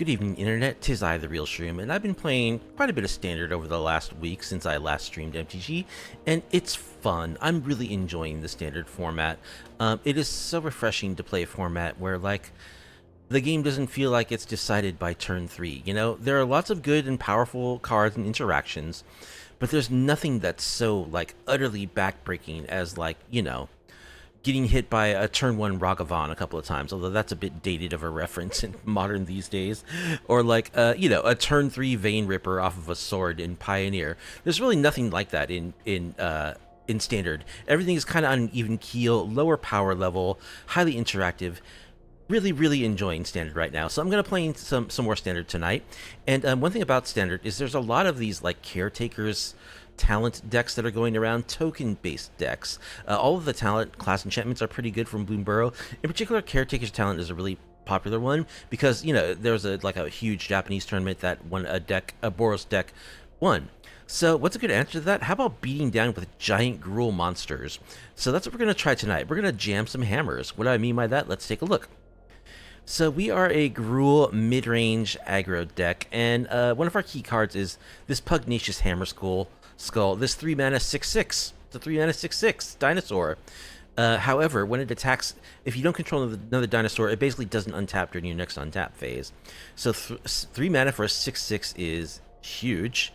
Good evening, Internet. 'Tis I, the Real Shroom, and I've been playing quite a bit of Standard over the last week since I last streamed MTG, and it's fun. I'm really enjoying the Standard format. It is so refreshing to play a format where, like, the game doesn't feel like it's decided by turn 3. You know, there are lots of good and powerful cards and interactions, but there's nothing that's so, like, utterly backbreaking as, like, you know, getting hit by a turn 1 Ragavan a couple of times, although that's a bit dated of a reference in modern these days. Or like, you know, a turn 3 Vein Ripper off of a sword in Pioneer. There's really nothing like that in Standard. Everything is kind of on an even keel, lower power level, highly interactive. Really enjoying Standard right now. So I'm going to play some more Standard tonight. And one thing about Standard is there's a lot of these like Caretakers talent decks that are going around, token-based decks. All of the talent class enchantments are pretty good from Bloomburrow. In particular, Caretaker's talent is a really popular one because, you know, there's a huge Japanese tournament that won a Boros deck won. So what's a good answer to that? How about beating down with giant Gruul monsters? So that's what we're going to try tonight. We're going to jam some hammers. What do I mean by that? Let's take a look. So we are a Gruul mid-range aggro deck, and one of our key cards is this Pugnacious Hammerskull. This 3-mana 6/6. It's a 3-mana 6/6 dinosaur. However, when it attacks, if you don't control another dinosaur, it basically doesn't untap during your next untap phase. So 3 mana for a 6/6 is huge.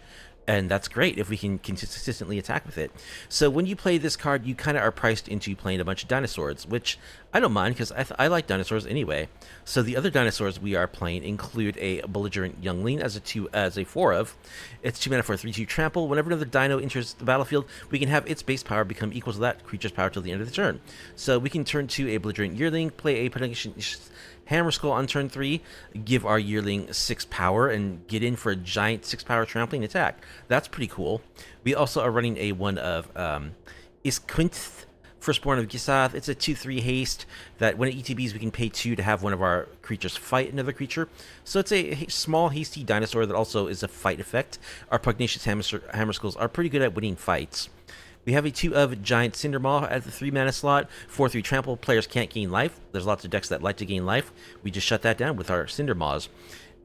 And that's great if we can consistently attack with it. So when you play this card, you kind of are priced into playing a bunch of dinosaurs, which I don't mind because I like dinosaurs anyway. So the other dinosaurs we are playing include a Belligerent Yearling as a 4 of. It's 2 mana for a 3/2 trample. Whenever another dino enters the battlefield, we can have its base power become equal to that creature's power till the end of the turn. So we can turn to a Belligerent Yearling, play a Pugnacious Hammerskull on turn 3, give our Yearling 6 power, and get in for a giant 6 power trampling attack. That's pretty cool. We also are running a one of Isquinth, Firstborn of Gisath. It's a 2/3 haste that when it ETBs, we can pay 2 to have one of our creatures fight another creature. So it's a small, hasty dinosaur that also is a fight effect. Our Pugnacious Hammerskulls are pretty good at winning fights. We have a 2 of Giant Cindermaw at the 3 mana slot. 4/3 trample. Players can't gain life. There's lots of decks that like to gain life. We just shut that down with our Cindermaws.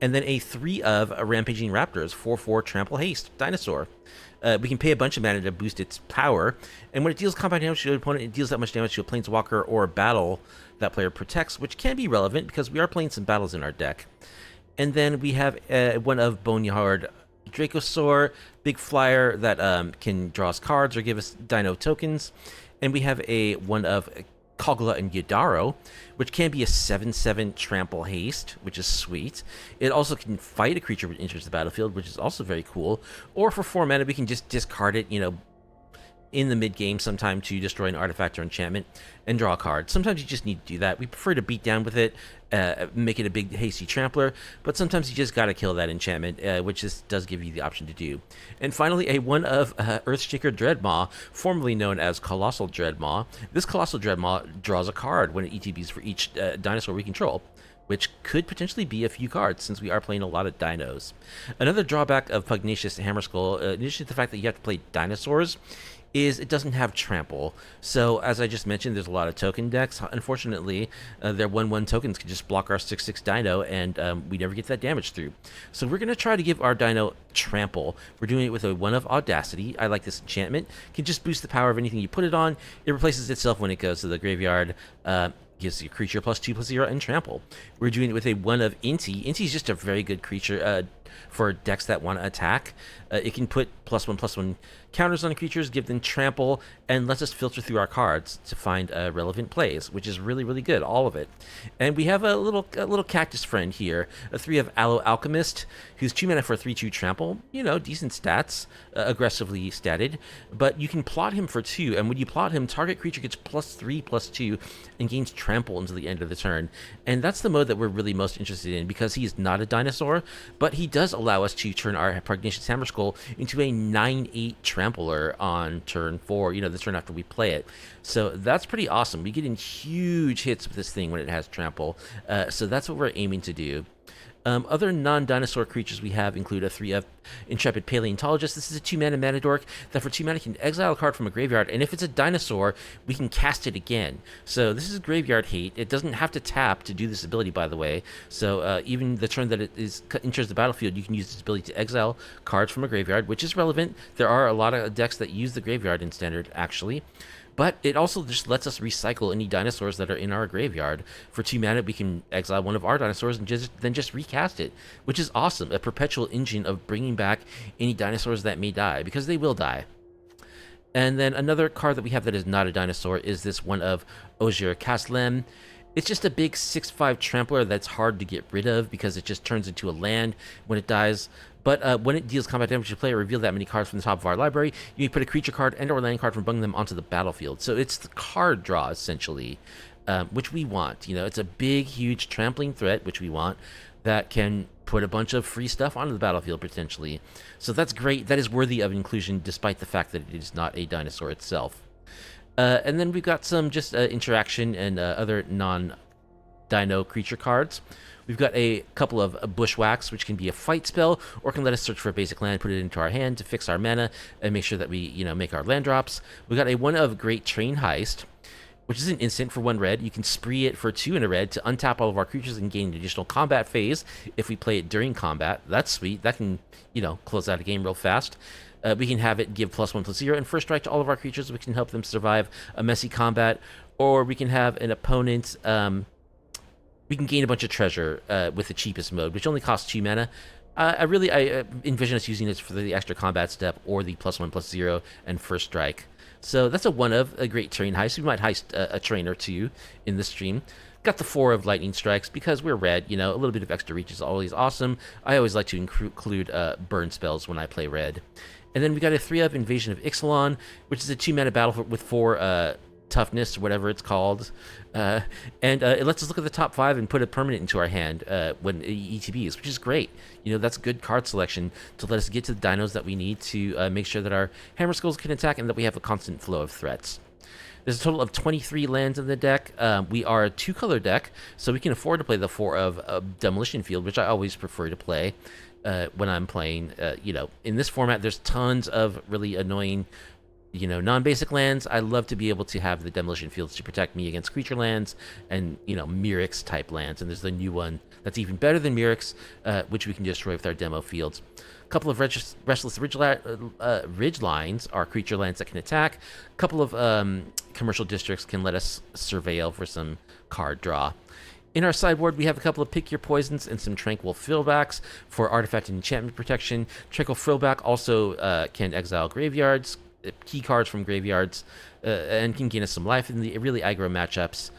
And then a 3 of Rampaging Raptors. 4/4 trample haste dinosaur. We can pay a bunch of mana to boost its power. And when it deals combat damage to an opponent, it deals that much damage to a planeswalker or a battle that player protects, which can be relevant because we are playing some battles in our deck. And then we have one of Boneyard Dracosaur, big flyer that can draw us cards or give us dino tokens. And we have a one of Kogla and Yadaro, which can be a 7/7 trample haste, which is sweet. It also can fight a creature when it enters the battlefield, which is also very cool. Or for 4 mana, we can just discard it, you know, in the mid-game sometime to destroy an artifact or enchantment and draw a card. Sometimes you just need to do that. We prefer to beat down with it, make it a big hasty trampler, but sometimes you just gotta kill that enchantment, which does give you the option to do. And finally, a one of Earthshaker Dreadmaw, formerly known as Colossal Dreadmaw. This Colossal Dreadmaw draws a card when it ETBs for each dinosaur we control, which could potentially be a few cards since we are playing a lot of dinos. Another drawback of Pugnacious Hammerskull, in addition to the fact that you have to play dinosaurs, is it doesn't have trample. So as I just mentioned, there's a lot of token decks. Unfortunately, their 1/1 tokens can just block our 6/6 dino, and we never get that damage through. So we're going to try to give our dino trample. We're doing it with a one of Audacity. I like this enchantment. It can just boost the power of anything you put it on. It replaces itself when it goes to the graveyard. Gives your creature +2/+0 and trample. We're doing it with a one of Inti. Inti is just a very good creature for decks that want to attack. It can put +1/+1 counters on creatures, give them trample, and lets us filter through our cards to find relevant plays, which is really good, all of it. And we have a little cactus friend here, a 3 of Aloe Alchemist, who's 2 mana for a 3/2 trample. You know, decent stats, aggressively statted, but you can plot him for 2, and when you plot him, target creature gets +3/+2 and gains trample until the end of the turn. And that's the mode that we're really most interested in because he's not a dinosaur, but he does allow us to turn our Pugnacious Hammerskull into a 9/8 trampler on turn 4, you know, the turn after we play it. So that's pretty awesome. We get in huge hits with this thing when it has trample. So that's what we're aiming to do. Other non-dinosaur creatures we have include a 3-up Intrepid Paleontologist. This is a 2-mana mana dork that for 2 mana can exile a card from a graveyard, and if it's a dinosaur, we can cast it again. So this is graveyard hate. It doesn't have to tap to do this ability, by the way. So even the turn that it enters the battlefield, you can use this ability to exile cards from a graveyard, which is relevant. There are a lot of decks that use the graveyard in Standard, actually. But it also just lets us recycle any dinosaurs that are in our graveyard. For 2 mana, we can exile one of our dinosaurs and then just recast it, which is awesome. A perpetual engine of bringing back any dinosaurs that may die, because they will die. And then another card that we have that is not a dinosaur is this one of Orzhov Bats. It's just a big 6/5 trampler that's hard to get rid of because it just turns into a land when it dies. But when it deals combat damage to player, reveal that many cards from the top of our library. You can put a creature card and/or land card from among them onto the battlefield. So it's the card draw, essentially, which we want. You know, it's a big, huge trampling threat, which we want, that can put a bunch of free stuff onto the battlefield, potentially. So that's great. That is worthy of inclusion, despite the fact that it is not a dinosaur itself. And then we've got some just interaction and other non-dino creature cards. We've got a couple of Bushwhacks, which can be a fight spell, or can let us search for a basic land, put it into our hand to fix our mana, and make sure that we, you know, make our land drops. We've got a one of Great Train Heist, which is an instant for 1 red. You can spree it for 2 in a red to untap all of our creatures and gain an additional combat phase if we play it during combat. That's sweet. That can, you know, close out a game real fast. We can have it give +1/+0 and first strike to all of our creatures, which can help them survive a messy combat. Or we can have an opponent... we can gain a bunch of treasure with the cheapest mode, which only costs 2 mana. I envision us using this for the extra combat step or the +1/+0 and first strike. So that's a one of a Great Train Heist. We might heist a train or two in the stream. Got the 4 of Lightning Strikes because we're red. You know, a little bit of extra reach is always awesome. I always like to include burn spells when I play red. And then we got a 3 of Invasion of Ixalan, which is a 2 mana battle with 4 toughness, or whatever it's called, and it lets us look at the top 5 and put a permanent into our hand when ETBs, which is great. You know, that's good card selection to let us get to the dinos that we need to make sure that our Hammerskulls can attack and that we have a constant flow of threats. There's a total of 23 lands in the deck. We are a 2-color deck, so we can afford to play the 4 of Demolition Field, which I always prefer to play when I'm playing. You know, in this format, there's tons of really annoying, you know, non-basic lands. I love to be able to have the Demolition Fields to protect me against creature lands and, you know, Mirrex type lands. And there's the new one that's even better than Mirrex, which we can destroy with our demo fields. A couple of Restless Ridge Lines are creature lands that can attack. A couple of commercial districts can let us surveil for some card draw. In our sideboard, we have a couple of Pick Your Poisons and some Tranquil Frillbacks for artifact and enchantment protection. Tranquil Frillback also can exile graveyards, key cards from graveyards, and can gain us some life in the really aggro matchups.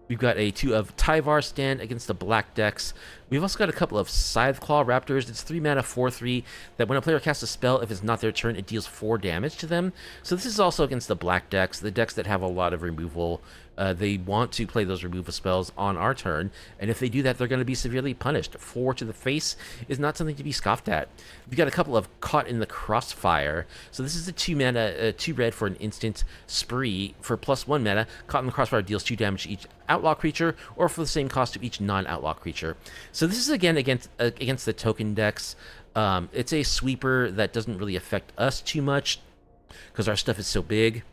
We've got a 2 of Tyvar stand against the black decks. We've also got a couple of Scytheclaw Raptors. It's 3 mana, 4/3, that when a player casts a spell, if it's not their turn, it deals 4 damage to them. So this is also against the black decks, the decks that have a lot of removal. They want to play those removal spells on our turn, and if they do that, they're going to be severely punished. 4 to the face is not something to be scoffed at. We've got a couple of Caught in the Crossfire. So this is a 2 mana, 2 red for an instant spree for +1 mana. Caught in the Crossfire deals 2 damage to each outlaw creature, or for the same cost to each non-outlaw creature. So this is again against the token decks. It's a sweeper that doesn't really affect us too much because our stuff is so big.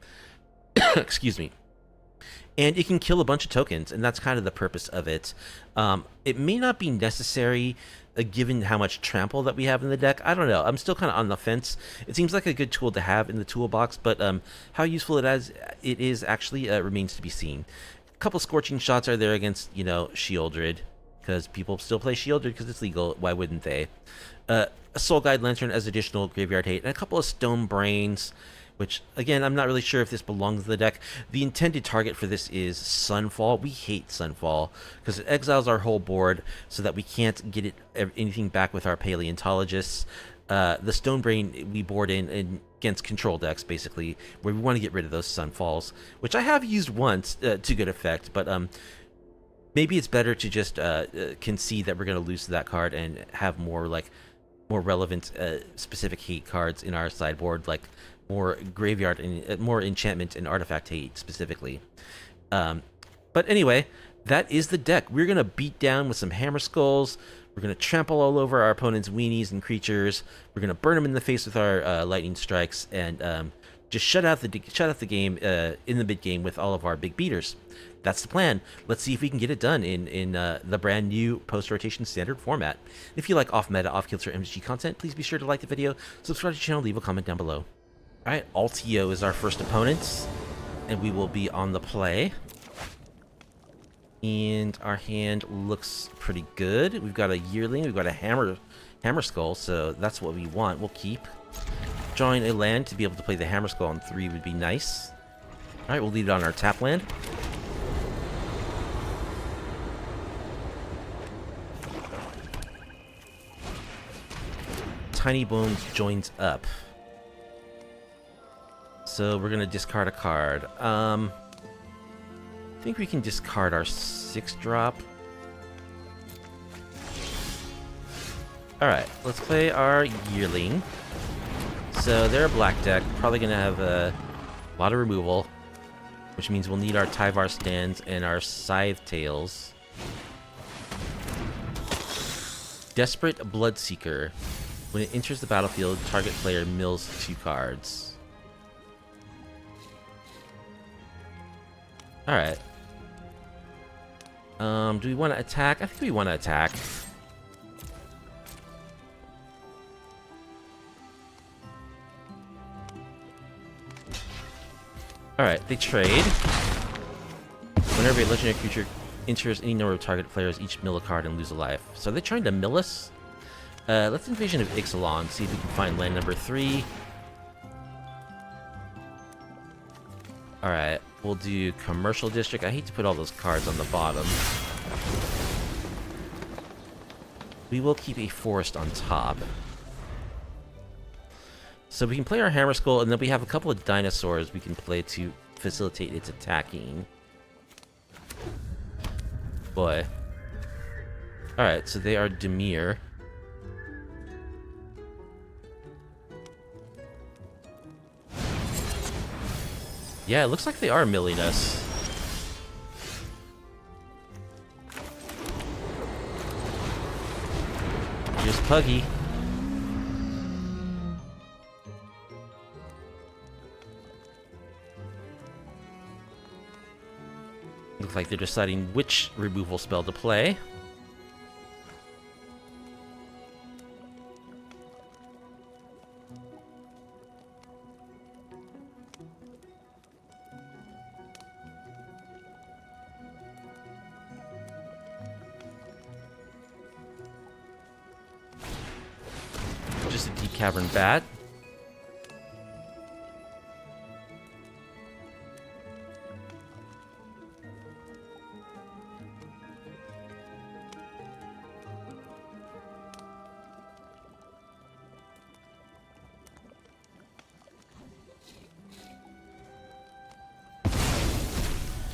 Excuse me. And it can kill a bunch of tokens, and that's kind of the purpose of it. It may not be necessary, given how much trample that we have in the deck. I don't know. I'm still kind of on the fence. It seems like a good tool to have in the toolbox, but how useful it is actually remains to be seen. A couple Scorching Shots are there against, you know, Shieldred, because people still play Shieldred because it's legal. Why wouldn't they? A Soul Guide Lantern as additional graveyard hate, and a couple of Stone Brains, which, again, I'm not really sure if this belongs in the deck. The intended target for this is Sunfall. We hate Sunfall because it exiles our whole board so that we can't get anything back with our Paleontologists. The Stone Brain we board in against control decks, basically, where we want to get rid of those Sunfalls, which I have used once to good effect, but maybe it's better to just concede that we're going to lose to that card and have more relevant specific hate cards in our sideboard, like more graveyard and more enchantment and artifact hate specifically. But anyway, that is the deck. We're going to beat down with some Hammerskulls. We're going to trample all over our opponent's weenies and creatures. We're going to burn them in the face with our lightning strikes, and just shut out the game in the mid game with all of our big beaters. That's the plan. Let's see if we can get it done in the brand new post-rotation standard format. If you like off-meta, off-kilter MTG content, please be sure to like the video, subscribe to the channel, leave a comment down below. Alright, Altio is our first opponent, and we will be on the play. And our hand looks pretty good. We've got a Yearling, we've got a Hammerskull, so that's what we want. We'll keep. Drawing a land to be able to play the Hammerskull on 3 would be nice. Alright, we'll leave it on our tap land. Tiny Bones joins up. So we're gonna discard a card. I think we can discard our 6-drop. Alright, let's play our Yearling. So they're a black deck, probably gonna have a lot of removal, which means we'll need our Tyvar Stands and our Scythe Tails. Desperate Bloodseeker. When it enters the battlefield, target player mills 2 cards. Alright. Do we want to attack? I think we want to attack. Alright, they trade. Whenever a legendary creature enters any number of target players, each mill a card and lose a life. So they're trying to mill us? Let's Invasion of Ixalan, see if we can find land number 3. Alright, we'll do Commercial District. I hate to put all those cards on the bottom. We will keep a Forest on top. So we can play our Hammerskull, and then we have a couple of dinosaurs we can play to facilitate its attacking. Boy. Alright, so they are Dimir. Yeah, it looks like they are milling us. Here's Puggy. Looks like they're deciding which removal spell to play. Just a Deep Cavern Bat.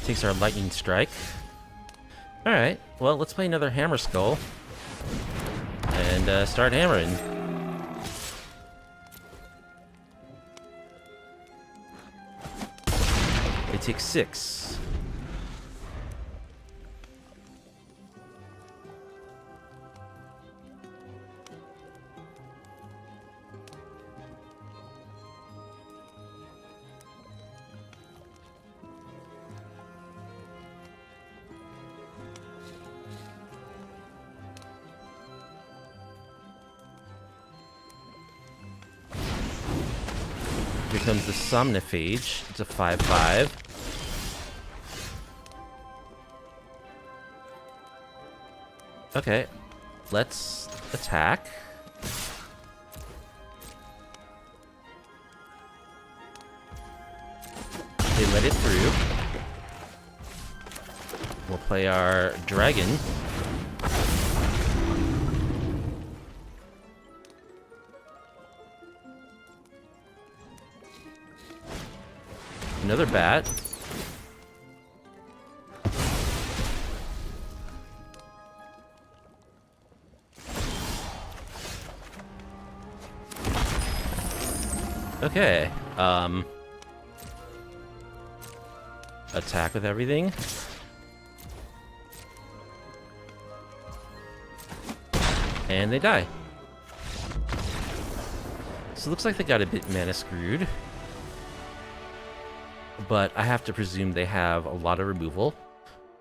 Takes our Lightning Strike. Alright, well, let's play another Hammerskull. And start hammering. They take 6. Here comes the Somniphage. It's a 5/5. Okay, let's attack. They let it through. We'll play our dragon. Another bat. Okay, attack with everything. And they die. So it looks like they got a bit mana screwed. But I have to presume they have a lot of removal.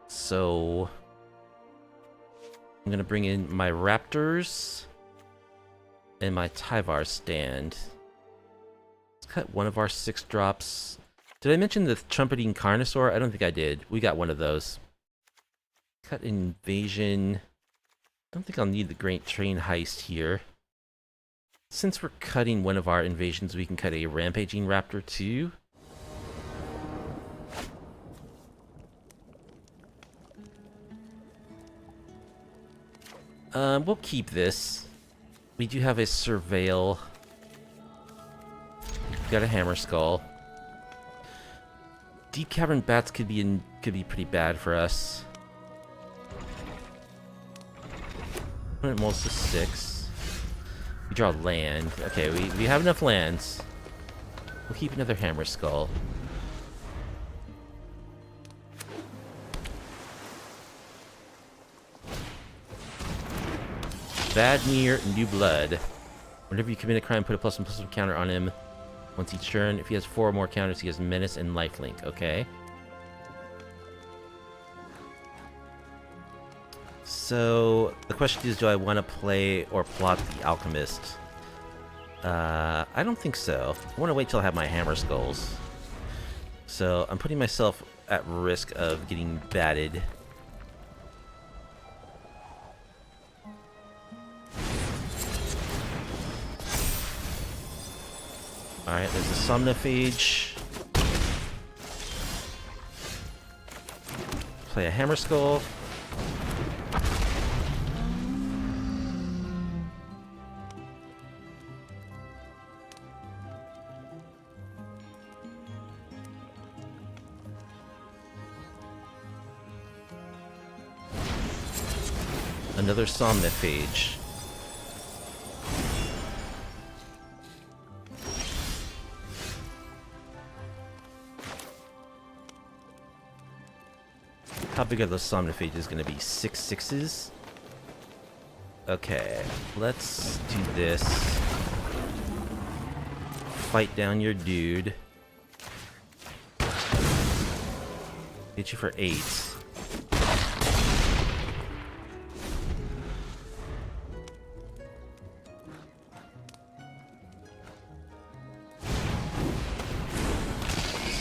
So I'm gonna bring in my Raptors and my Tyvar stand. Let's cut one of our 6-drops. Did I mention the Trumpeting Carnosaur? I don't think I did. We got one of those. Cut Evasion. I don't think I'll need the Great Train Heist here. Since we're cutting one of our invasions, we can cut a Rampaging Raptor too. We'll keep this. We do have a Surveil. We've got a Hammerskull. Deep Cavern Bats could be pretty bad for us. Put it most to 6. We draw land. Okay, we have enough lands. We'll keep another Hammerskull. Vadnir New Blood. Whenever you commit a crime, put a +1/+1 counter on him once each turn. If he has 4 or more counters, he has Menace and Lifelink. Okay. So the question is, do I want to play or plot the Alchemist? I don't think so. I want to wait till I have my Hammerskulls. So I'm putting myself at risk of getting batted. Alright, there's a Somnophage. Play a Hammerskull. Another Somnophage. How big are those Somnophages going to be? 6 6s? Okay, let's do this. Fight down your dude. Hit you for 8.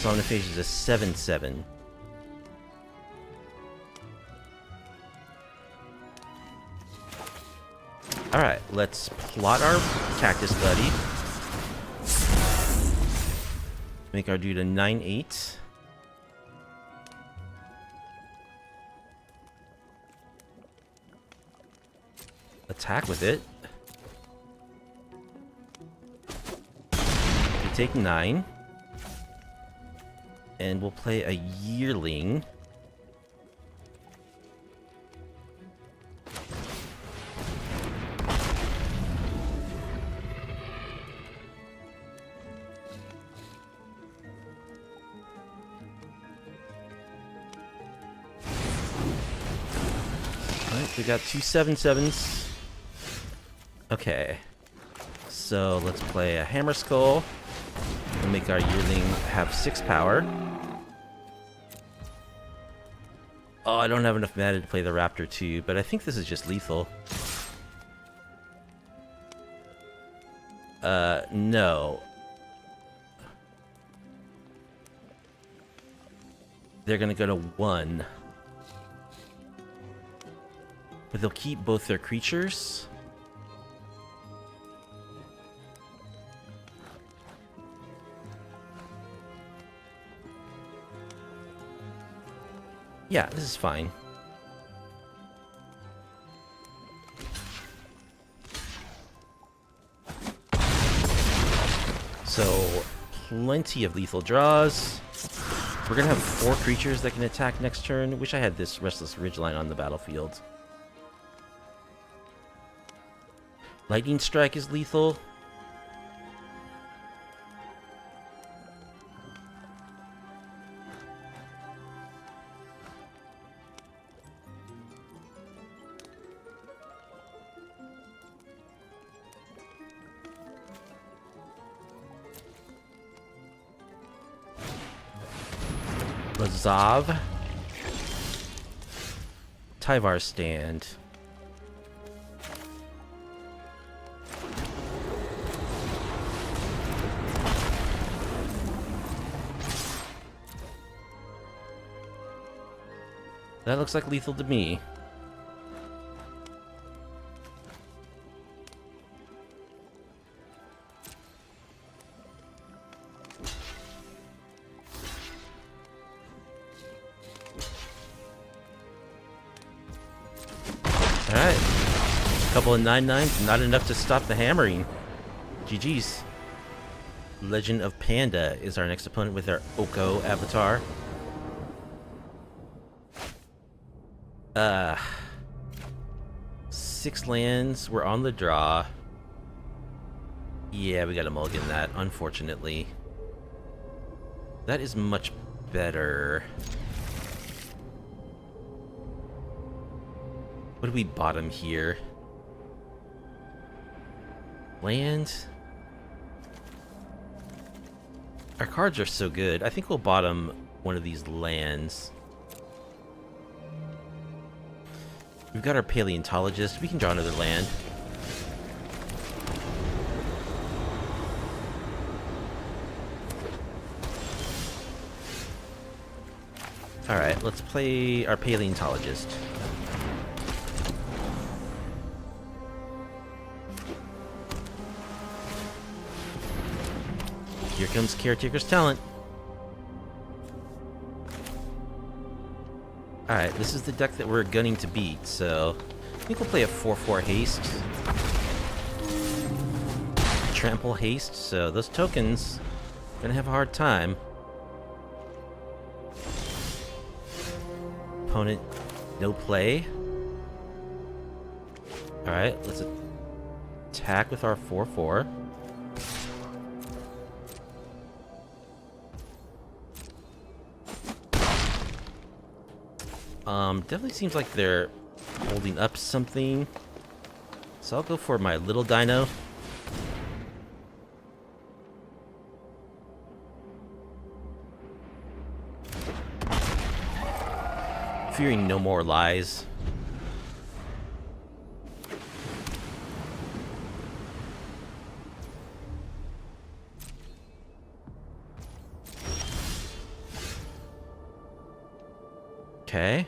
Somnophage is a 7/7. Alright, let's plot our cactus buddy. Make our dude a 9/8. Attack with it. We take 9. And we'll play a Yearling. Alright, we got 2 7/7s. Okay. So let's play a Hammerskull. We'll make our Yearling have 6 power. Oh, I don't have enough mana to play the Raptor too, but I think this is just lethal. No. They're gonna go to 1. But they'll keep both their creatures. Yeah, this is fine. So, plenty of lethal draws. We're gonna have 4 creatures that can attack next turn. Wish I had this Restless Ridgeline on the battlefield. Lightning Strike is lethal. Lazov. Tyvar stand. That looks like lethal to me. Alright. Couple of 9/9s, not enough to stop the hammering. GG's. Legend of Panda is our next opponent with our Oko avatar. 6 lands, we're on the draw. Yeah, we gotta mulligan that, unfortunately. That is much better. What do we bottom here? Land? Our cards are so good. I think we'll bottom one of these lands. We've got our Paleontologist. We can draw another land. Alright, let's play our Paleontologist. Here comes Caretaker's Talent. Alright, this is the deck that we're gunning to beat, so I think we'll play a 4/4 haste. Trample haste, so those tokens are gonna have a hard time. Opponent, no play. Alright, let's attack with our 4/4. Definitely seems like they're holding up something. So I'll go for my little dino. Fearing no more lies. Okay.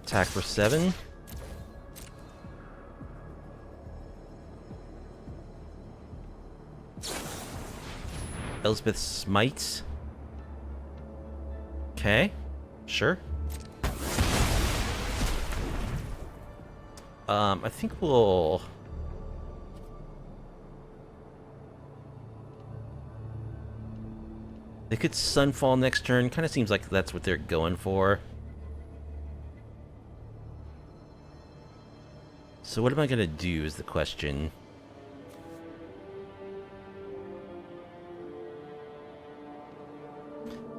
Attack for 7. Elspeth smites. Okay, sure. I think we'll... They could Sunfall next turn. Kind of seems like that's what they're going for. So what am I gonna do is the question.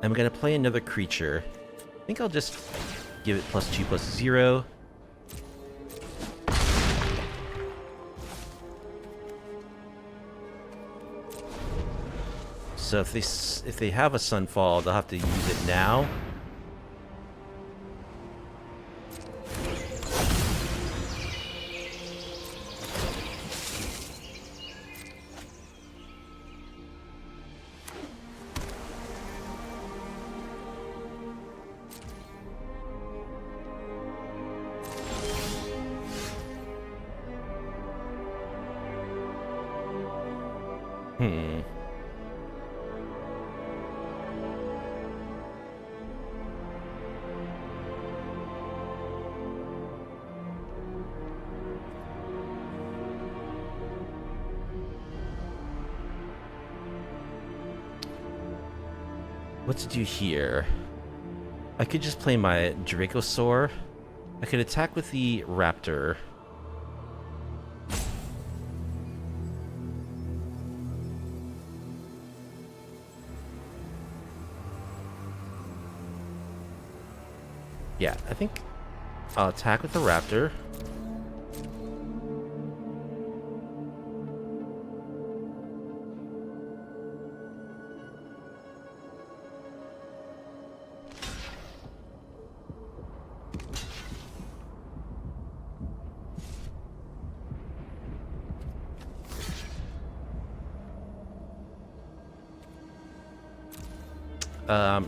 I'm gonna play another creature. I think I'll just give it +2/+0. So if they have a Sunfall, they'll have to use it now. What to do here? I could just play my Dracosaur. I could attack with the Raptor. Yeah, I think I'll attack with the Raptor.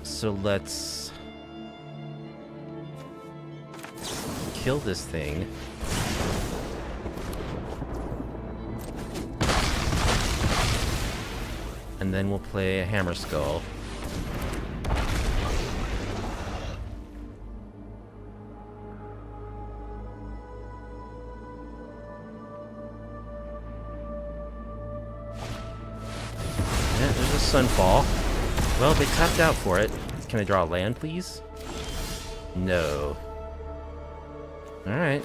So let's kill this thing. And then we'll play a Hammerskull. Yeah, there's a Sunfall. Well, they tapped out for it. Can I draw a land, please? No. Alright.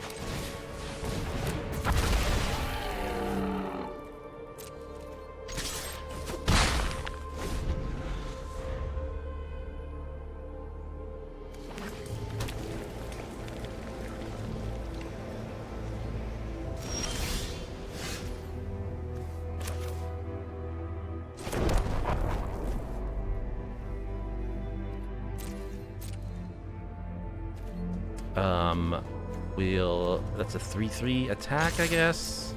That's a 3/3 attack, I guess.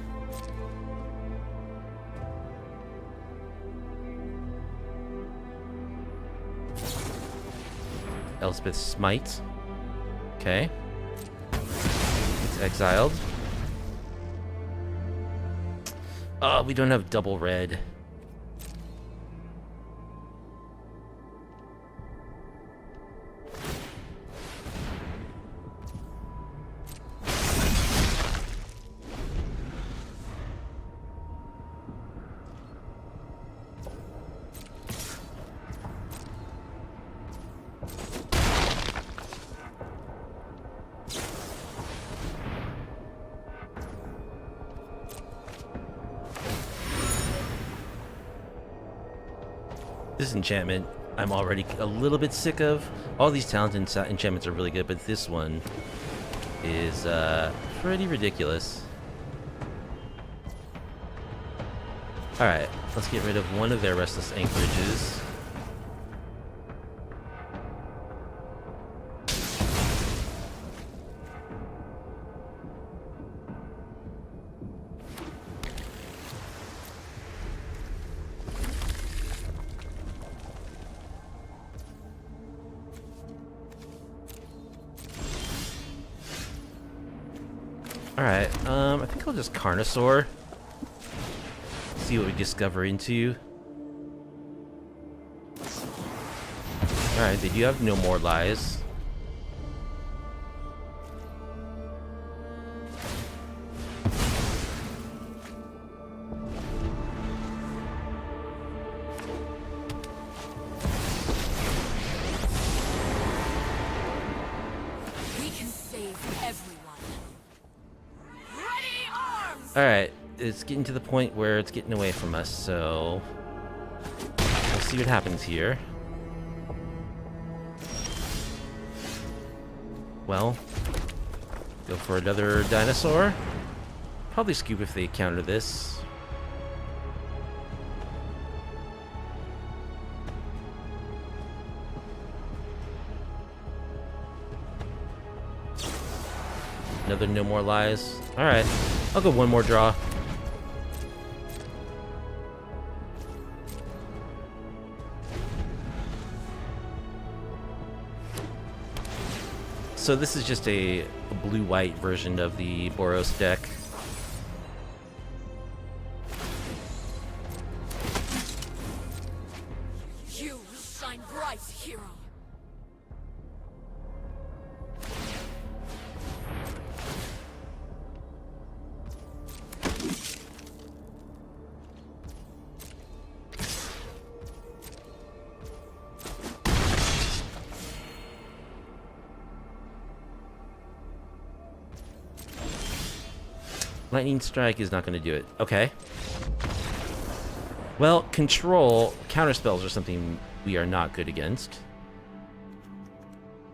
Elspeth Smite. Okay. It's exiled. Oh, we don't have double red. This enchantment, I'm already a little bit sick of. All these talented enchantments are really good, but this one is pretty ridiculous. Alright, let's get rid of one of their restless anchorages. Alright, I think I'll just Carnosaur. See what we discover into. Alright, they do have no more lies. We can save everyone. Alright, it's getting to the point where it's getting away from us, so we'll see what happens here. Well, go for another dinosaur. Probably scoop if they counter this. Another no more lies. Alright, I'll go one more draw. So this is just a blue-white version of the Boros deck. You will shine bright, hero. Lightning Strike is not going to do it. Okay. Well, Control, counterspells are something we are not good against.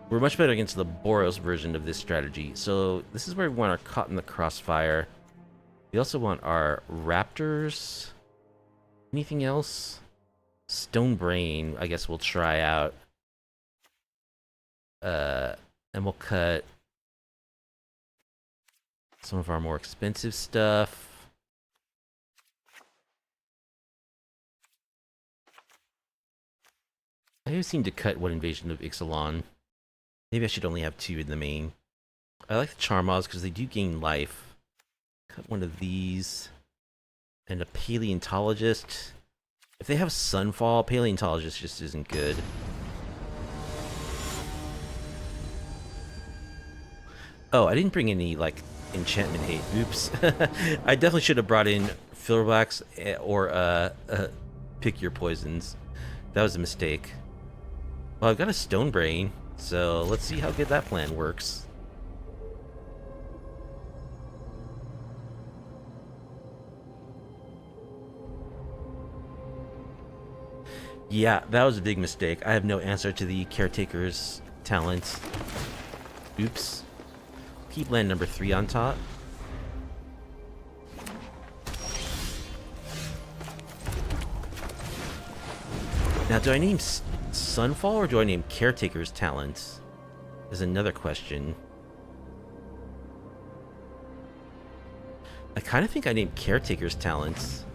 We're much better against the Boros version of this strategy. So this is where we want our Caught in the Crossfire. We also want our Raptors. Anything else? Stone Brain, I guess we'll try out. And we'll cut some of our more expensive stuff. always seem to cut one invasion of Ixalan. Maybe I should only have 2 in the main. I like the Charmoz because they do gain life. Cut one of these. And a Paleontologist. If they have Sunfall, Paleontologist just isn't good. Oh, I didn't bring any, like, enchantment hate. Oops. I definitely should have brought in Filberblacks or Pick Your Poisons. That was a mistake. Well, I've got a Stone Brain, so let's see how good that plan works. Yeah, that was a big mistake. I have no answer to the Caretaker's talent. Oops. Keep land number 3 on top. Now, do I name Sunfall or do I name Caretaker's talent? Is another question. I kind of think I named Caretaker's talents.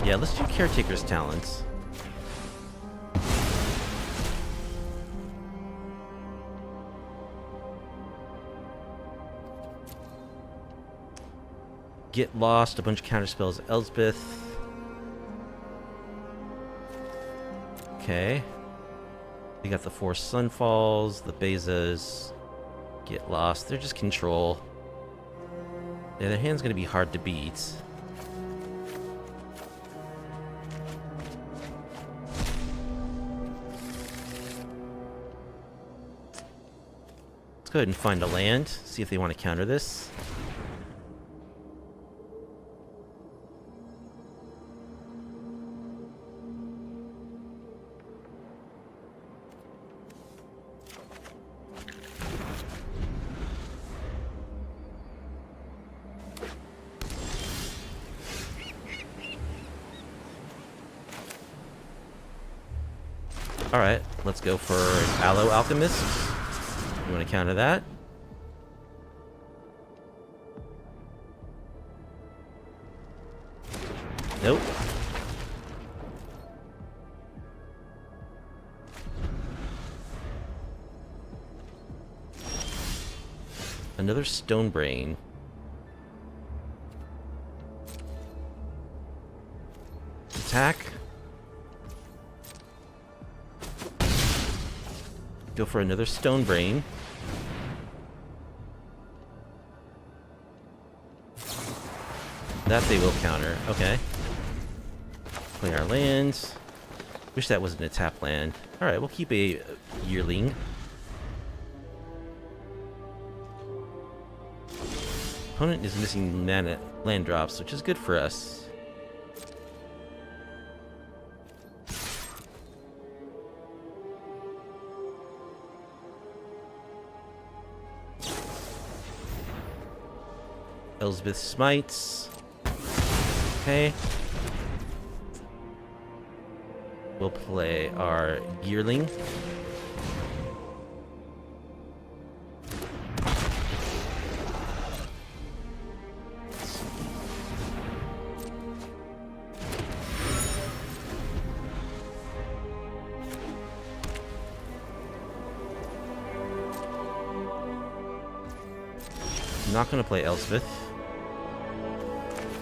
Yeah, let's do Caretaker's talents. Get Lost, a bunch of counterspells, Elspeth. Okay. We got the 4 Sunfalls, the Bezas. Get Lost. They're just control. Yeah, their hand's gonna be hard to beat. Let's go ahead and find a land, see if they want to counter this. Alright, let's go for Aloe Alchemist. You want to counter that? Nope. Another Stone Brain. Attack. Go for another Stone Brain. That they will counter. Okay. Play our lands. Wish that wasn't a tap land. Alright, we'll keep a Yearling. Opponent is missing mana land drops, which is good for us. Elspeth Smites. Okay. We'll play our Yearling. I'm not going to play Elspeth.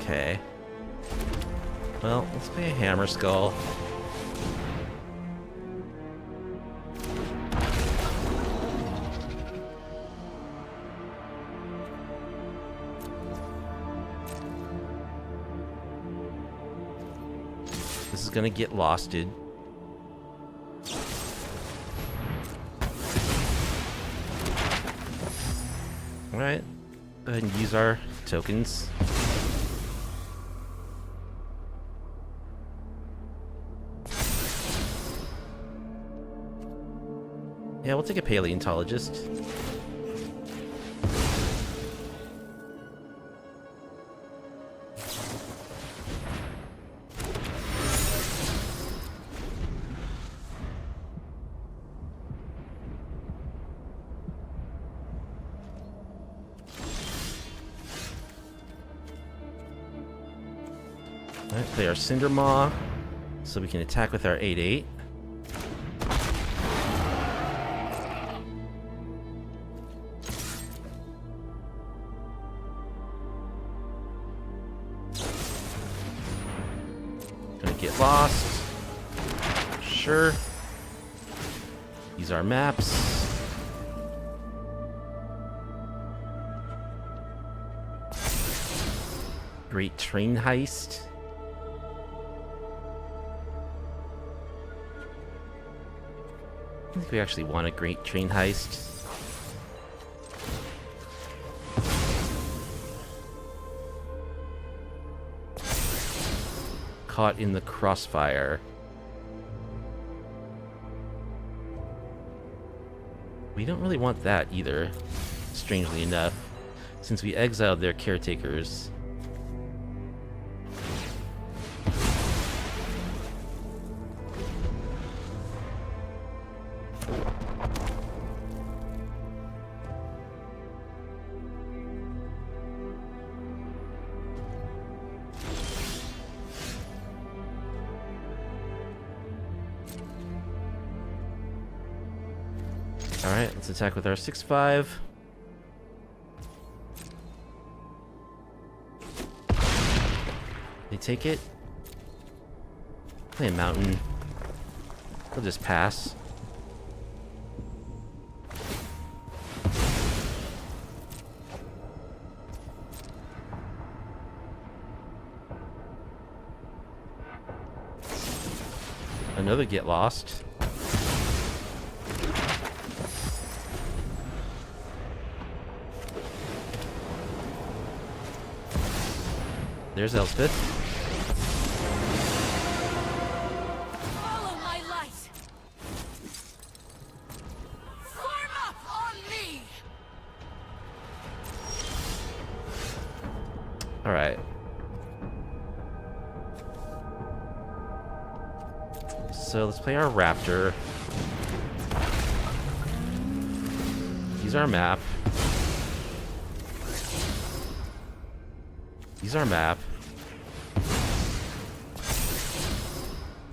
Okay. Well, let's play a Hammerskull. This is gonna get losted. Alright. Go ahead and use our tokens. Yeah, we'll take a Paleontologist. Alright, play our Cindermaw. So we can attack with our 8/8. Gonna get lost. Sure. These are maps. Great train heist. I think we actually want a great train heist. Caught in the crossfire. We don't really want that either, strangely enough, since we exiled their caretakers. Alright, let's attack with our 6/5. They take it. Play a mountain. They'll just pass. Another get lost. There's Elspeth. Follow my light. Form up on me. All right. So let's play our raptor. Use our map. Use our map.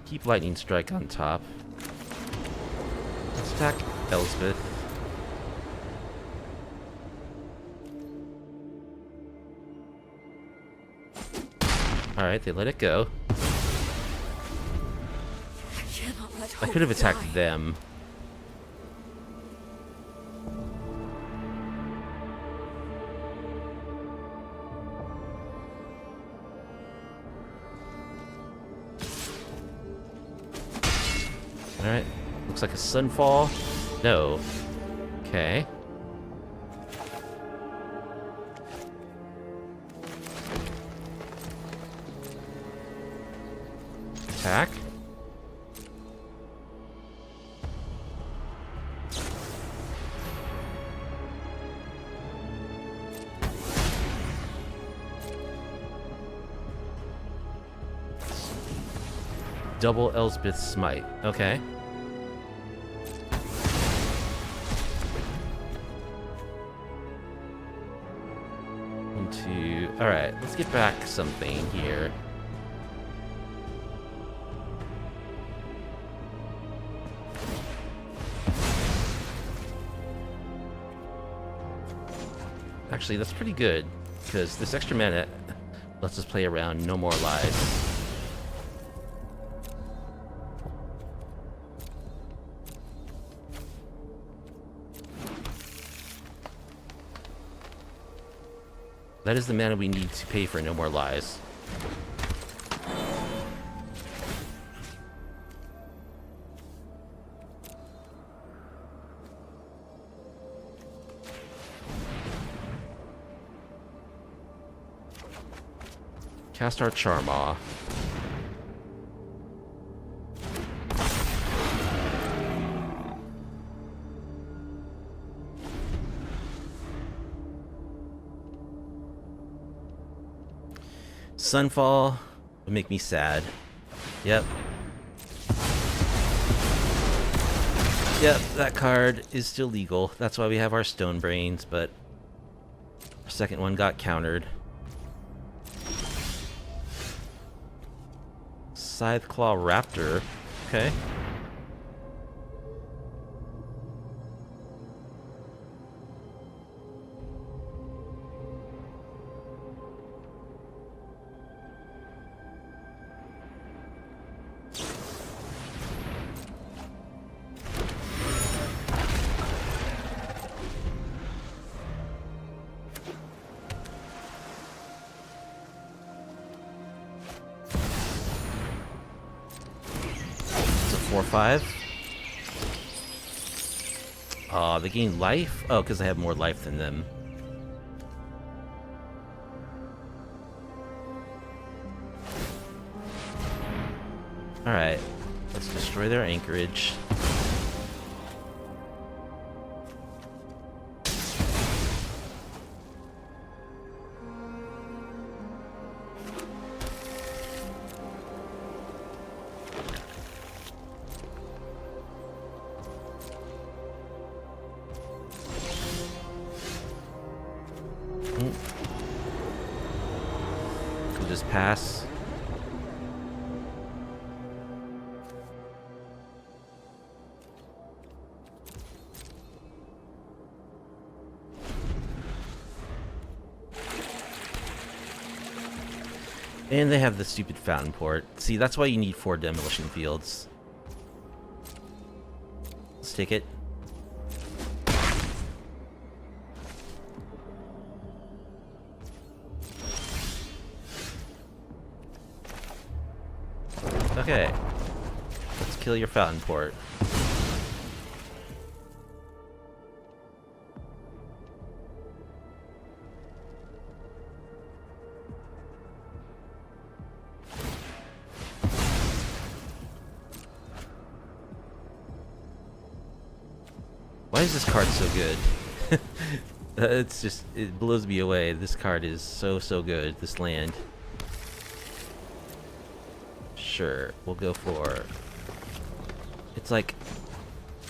Keep lightning strike on top. Let's attack Elspeth. Alright, they let it go. I could have attacked them. Alright, looks like a sunfall. No. Okay. Attack. Double Elspeth's smite. Okay. One, two. Alright, let's get back something here. Actually, that's pretty good, because this extra mana lets us play around no more lives. That is the mana we need to pay for no more lies. Cast our charm off. Sunfall would make me sad. Yep. Yep, that card is still legal. That's why we have our stone brains, but our second one got countered. Scytheclaw Raptor. Okay. It's a 4/5. They gain life? Oh, because I have more life than them. Alright, let's destroy their anchorage. We'll just pass. And they have the stupid fountain port. See, that's why you need 4 demolition fields. Let's take it. Okay. Let's kill your fountain port. Why is this card so good? It's just, it blows me away. This card is so good, this land. Sure, we'll go for... It's like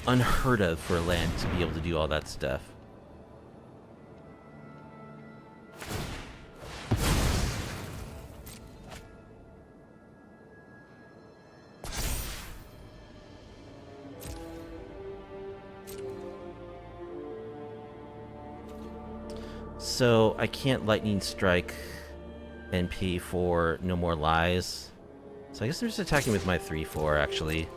unheard of for a land to be able to do all that stuff. So I can't lightning strike and pay for no more lies. So I guess they're just attacking with my 3/4 actually.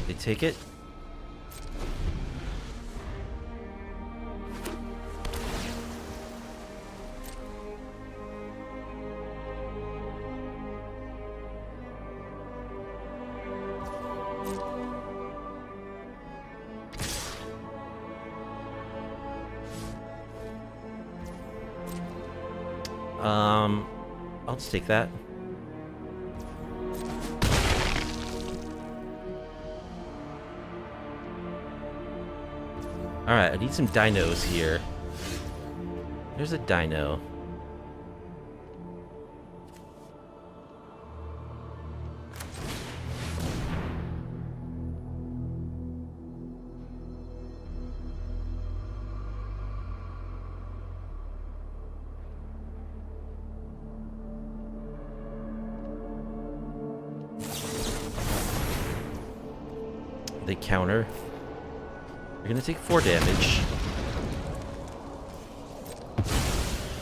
They take it. I'll just take that. Alright, I need some dinos here. There's a dino. They counter. They're gonna take 4 damage.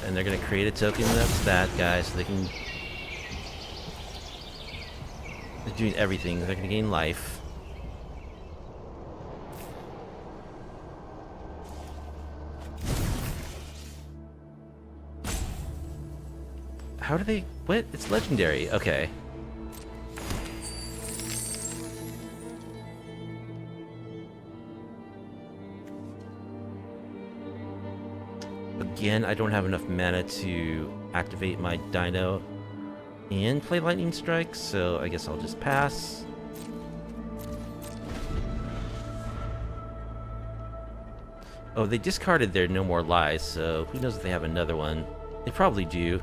And they're gonna create a token that's that guy, so they can... They're doing everything. They're gonna gain life. How do they... What? It's legendary. Okay. Again, I don't have enough mana to activate my dino and play lightning strike, so I guess I'll just pass. Oh, they discarded their no more lies, so who knows if they have another one. They probably do.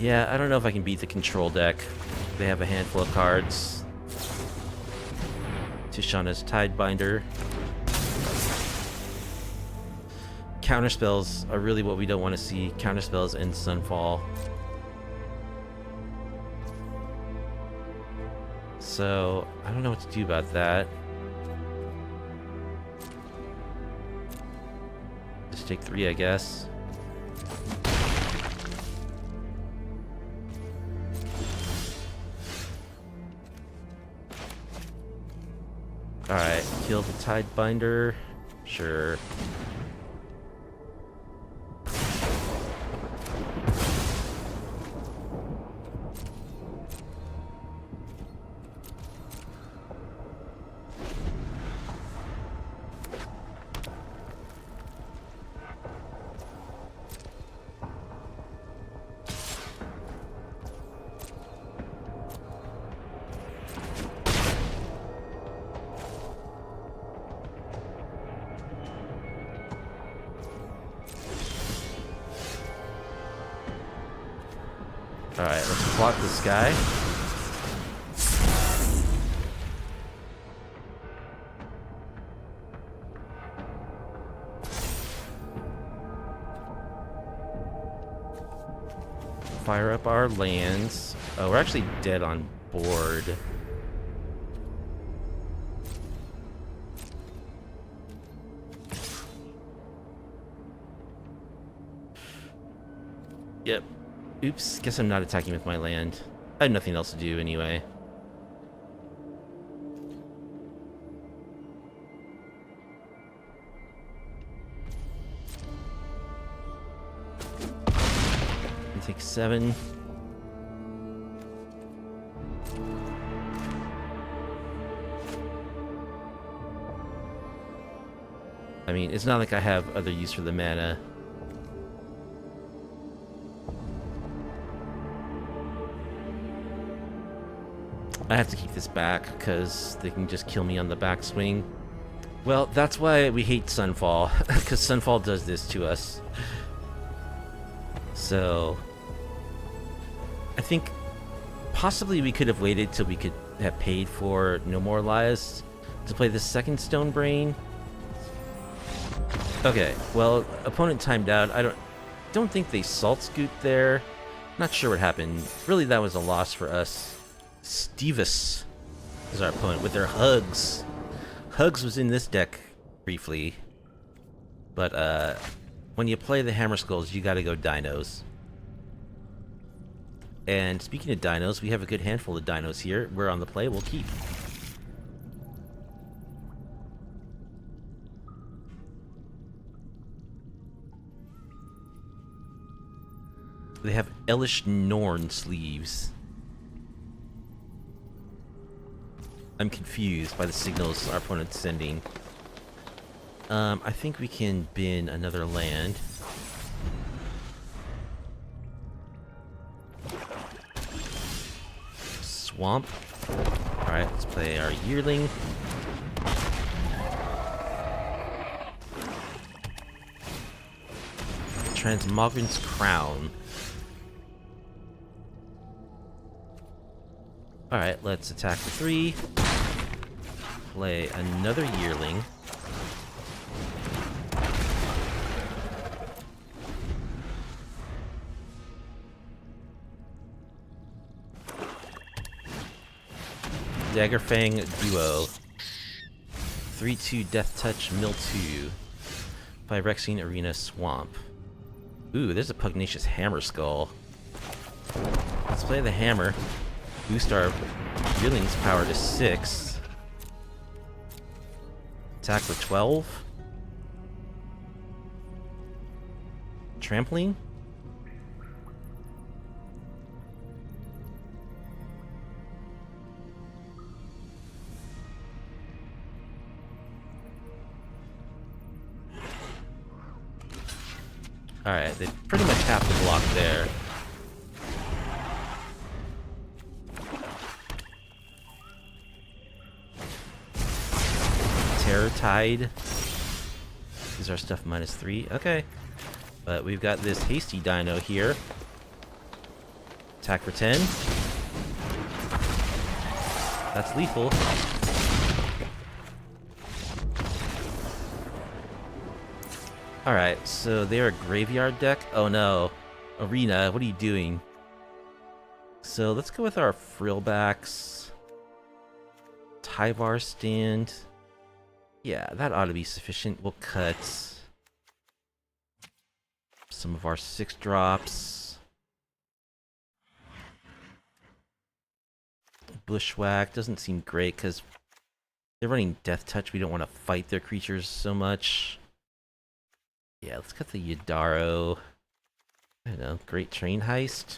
Yeah, I don't know if I can beat the control deck. They have a handful of cards. Tishana's Tidebinder. Counterspells are really what we don't want to see. Counterspells and Sunfall. So, I don't know what to do about that. Just take 3, I guess. Alright, kill the Tidebinder. Sure. Alright, let's block this guy. Fire up our lands. Oh, we're actually dead on board. Yep. Oops, guess I'm not attacking with my land. I have nothing else to do anyway. Take 7. I mean, it's not like I have other use for the mana. I have to keep this back, because they can just kill me on the backswing. Well, that's why we hate Sunfall, because Sunfall does this to us. So, I think possibly we could have waited till we could have paid for No More Lies to play the second Stone Brain. Okay, well, opponent timed out. I don't think they salt scooped there. Not sure what happened. Really, that was a loss for us. Stevis is our opponent with their Hugs. Hugs was in this deck briefly, but when you play the Hammerskulls, you gotta go dinos. And speaking of dinos, we have a good handful of dinos here. We're on the play, we'll keep. They have Elish Norn sleeves. I'm confused by the signals our opponent's sending. I think we can bin another land. Swamp. Alright, let's play our Yearling. Transmogrant's Crown. Alright, let's attack for 3. Play another Yearling. Daggerfang Duo. 3/2 Death Touch Mill 2. Pyrexene Arena Swamp. Ooh, there's a Pugnacious Hammerskull. Let's play the hammer. Boost our Yearling's power to 6. Attack for 12. Trampling. Alright, they pretty much have to block there. Terror Tide. Is our stuff -3? Okay. But we've got this hasty dino here. Attack for 10. That's lethal. Alright, so they're a graveyard deck? Oh no. Arena, what are you doing? So let's go with our frillbacks. Tyvar stand. Yeah, that ought to be sufficient. We'll cut some of our 6-drops. Bushwhack doesn't seem great because they're running Death Touch. We don't want to fight their creatures so much. Yeah, let's cut the Yadaro. I don't know, Great Train Heist.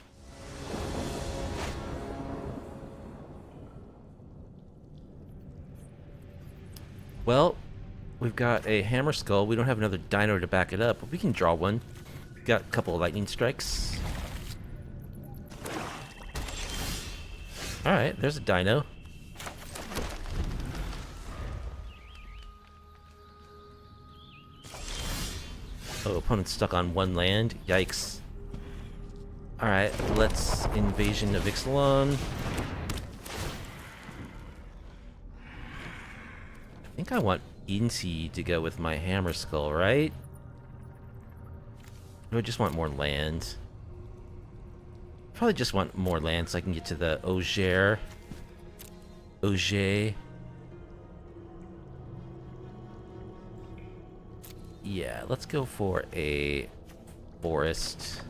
Well, we've got a Hammerskull. We don't have another dino to back it up, but we can draw one. We've got a couple of lightning strikes. Alright, there's a dino. Oh, opponent's stuck on one land. Yikes. Alright, let's Invasion of Ixalan. I think I want Inti to go with my Hammerskull, right? Or I just want more land. Probably just want more land so I can get to the Auger. Yeah, let's go for a forest.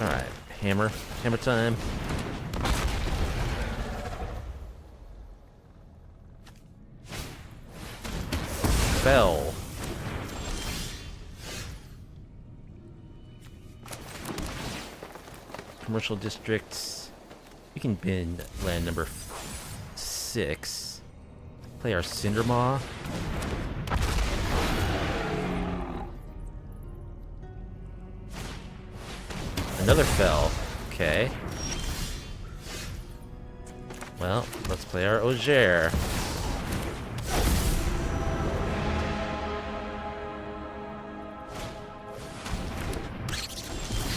Alright, hammer time. Fell. Commercial districts. We can bin land number 6. Play our Cindermaw. Another fell. Okay. Well, let's play our Auger.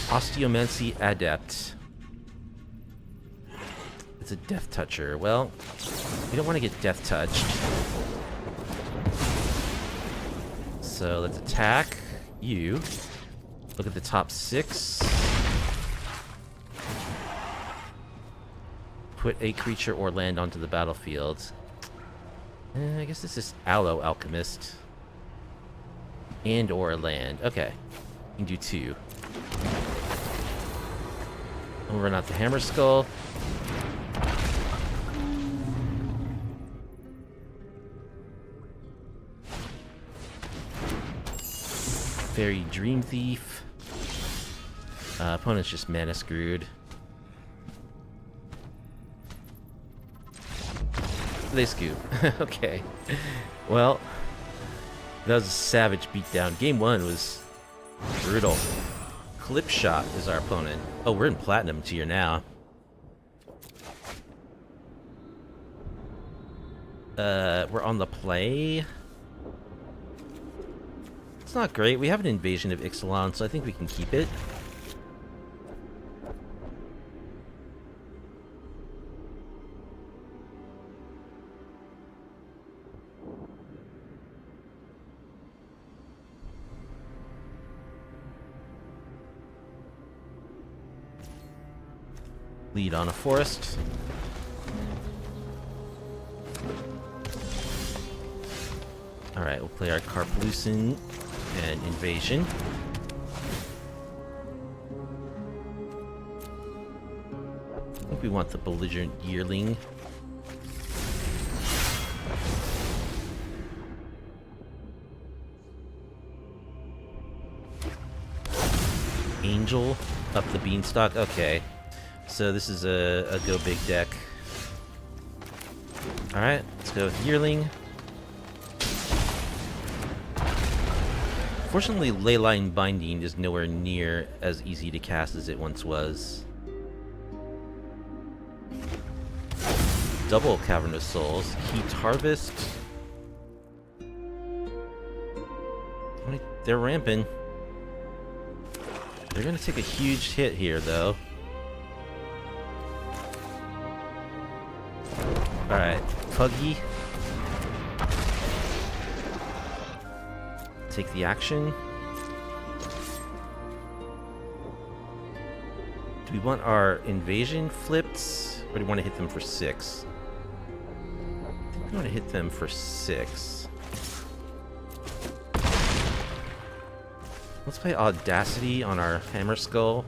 Osteomancy Adept. It's a Death Toucher. Well, we don't want to get Death Touched. So let's attack you. Look at the top 6. Put a creature or land onto the battlefield. I guess this is Aloe Alchemist. And or a land. Okay. You can do 2. We'll run out the Hammerskull. Fairy Dream Thief. Opponent's just mana screwed. They scoop. Okay. Well, that was a savage beatdown. Game 1 was brutal. Clip Shot is our opponent. Oh, we're in Platinum tier now. We're on the play. It's not great. We have an Invasion of Ixalan, so I think we can keep it. Lead on a forest. Alright, we'll play our Carplucin and Invasion. I think we want the Belligerent Yearling. Angel up the beanstalk. Okay. So this is a go big deck. Alright, let's go with Yearling. Fortunately, Leyline Binding is nowhere near as easy to cast as it once was. Double Cavern of Souls. Heat Harvest. they're ramping. They're gonna take a huge hit here, though. Alright, Puggy. Take the action. Do we want our invasion flipped? Or do we want to hit them for 6? I think we want to hit them for 6. Let's play Audacity on our Hammerskull.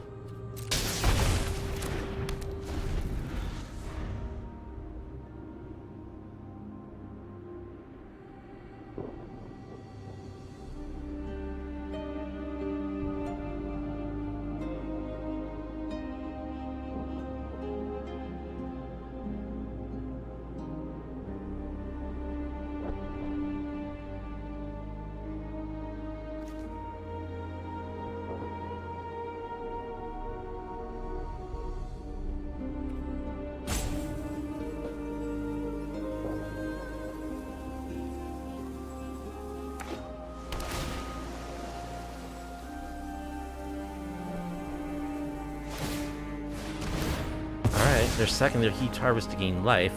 They're sacking their heat harvest to gain life.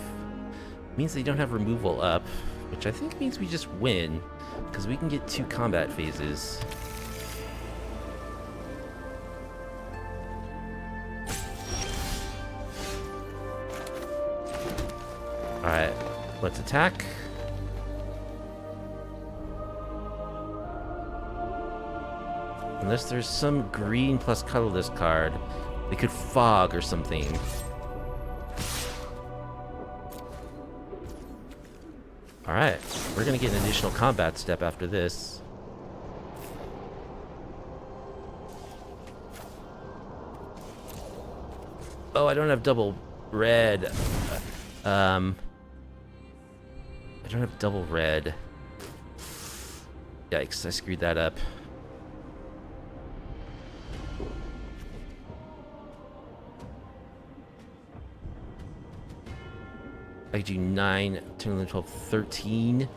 Means they don't have removal up, which I think means we just win, because we can get 2 combat phases. Alright, let's attack. Unless there's some green plus colorless card, they could fog or something. Alright, we're gonna get an additional combat step after this. Oh, I don't have double red. I don't have double red. Yikes, I screwed that up. I do 9, 10, 11, 12, 13.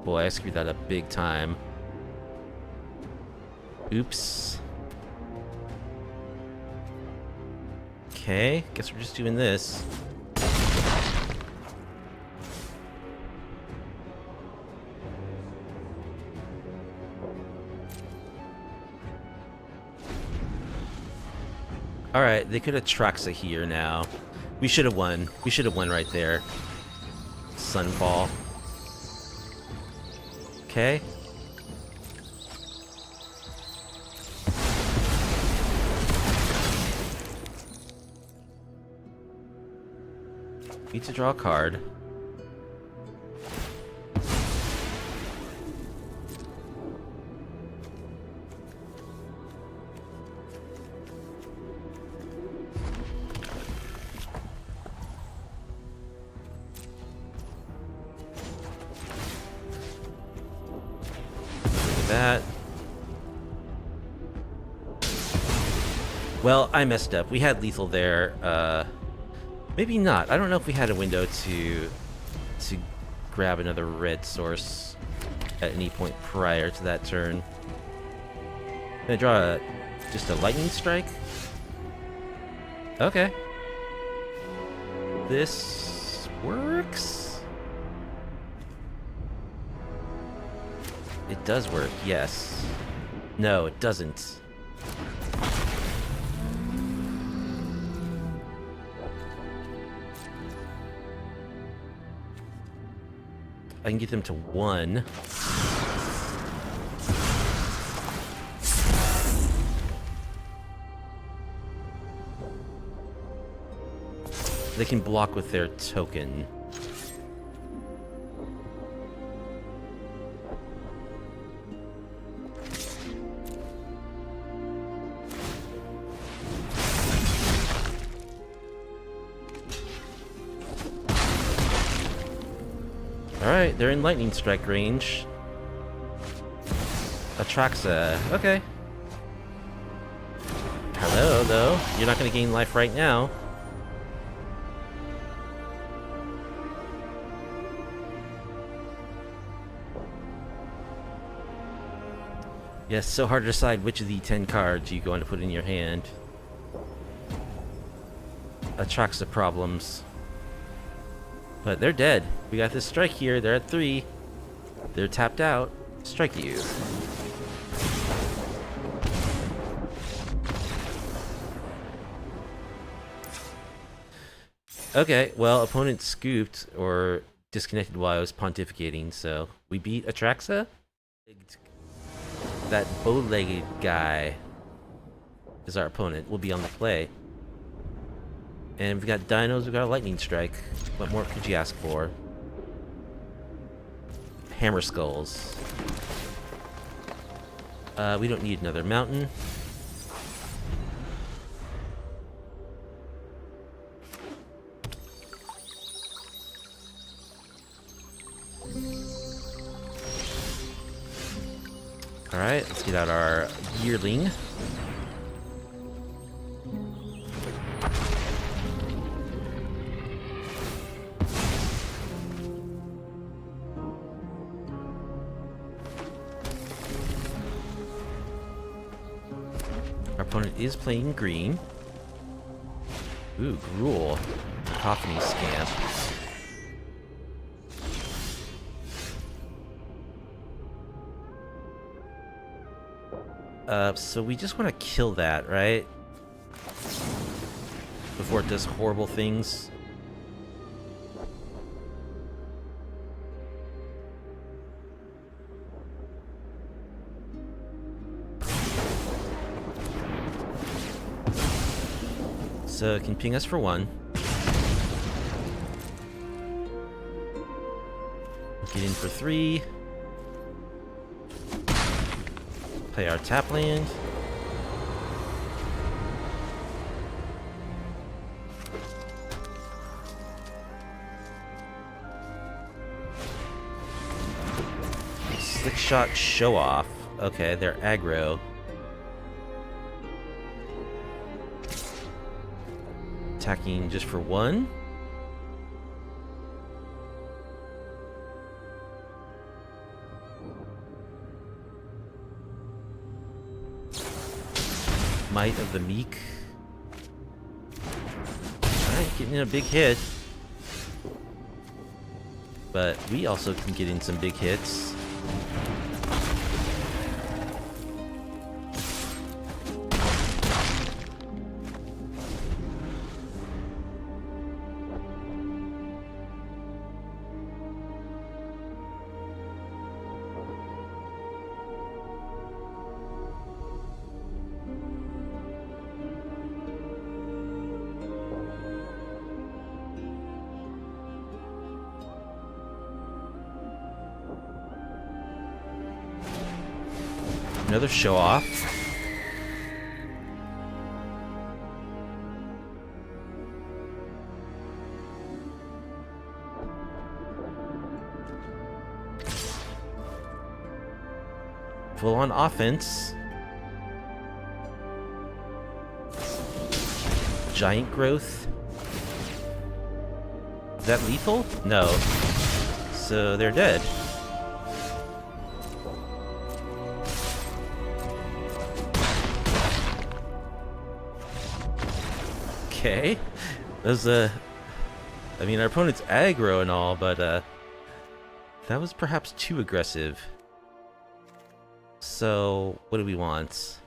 Boy, I screwed that up big time. Oops. Okay, guess we're just doing this. Alright, they could have Atraxa here now. We should have won. We should have won right there. Sunfall. Okay. Need to draw a card. That. Well, I messed up. We had lethal there. Maybe not. I don't know if we had a window to grab another red source at any point prior to that turn. I'm gonna draw just a lightning strike. Okay. This works. It does work, yes. No, it doesn't. I can get them to 1. They can block with their token. Alright, they're in lightning strike range. Atraxa, okay. Hello, though. You're not going to gain life right now. Yes, so hard to decide which of the 10 cards you're going to put in your hand. Atraxa problems. But they're dead. We got this strike here. They're at 3. They're tapped out. Strike you. Okay, well, opponent scooped or disconnected while I was pontificating, so we beat Atraxa? That bow-legged guy is our opponent. We'll be on the play. And we've got dinos, we've got a lightning strike. What more could you ask for? Hammerskulls. We don't need another mountain. Alright, let's get out our yearling. Our opponent is playing green. Ooh, Gruul. Cacophony Scamp. So we just want to kill that, right? Before it does horrible things. So it can ping us for 1. Get in for 3. Play our tap land. Slick shot show off. Okay, they're aggro. Attacking just for 1. Might of the Meek. Alright, getting in a big hit. But we also can get in some big hits. Another show off. Full on offense. Giant growth. Is that lethal? No. So they're dead. Okay. Those, I mean, our opponent's aggro and all, but, that was perhaps too aggressive. So, what do we want?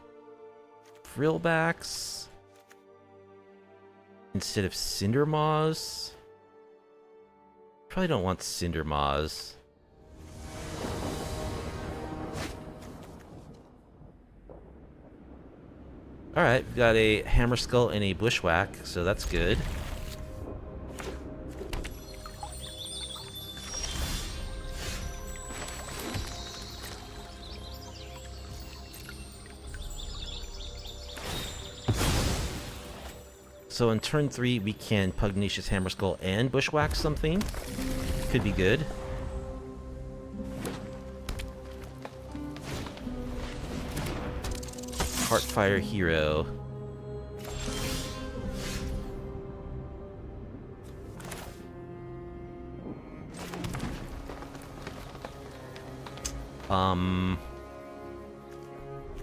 Frillbacks? Instead of Cinder Maws? Probably don't want Cinder Maws. Alright, we've got a Hammerskull and a Bushwhack, so that's good. So on turn 3, we can Pugnacious Hammerskull and Bushwhack something. Could be good. Heartfire Hero.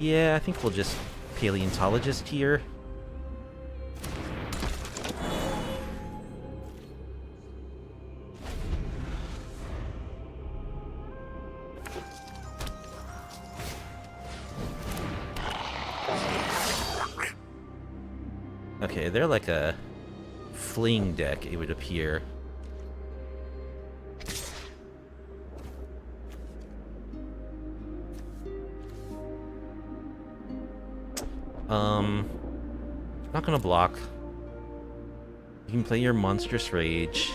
Yeah, I think we'll just Paleontologist here. Okay, they're like a fling deck, it would appear. Not gonna block. You can play your Monstrous Rage.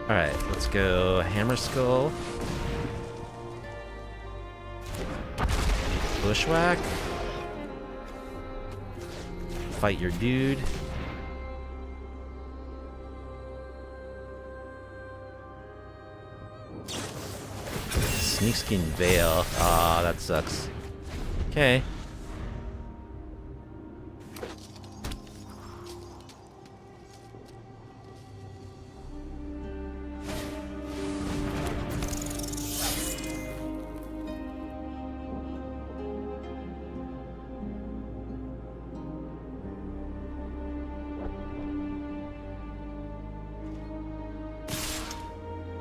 Alright, let's go Hammerskull. Bushwhack. Fight your dude. Snakeskin Veil. Ah, that sucks. Okay.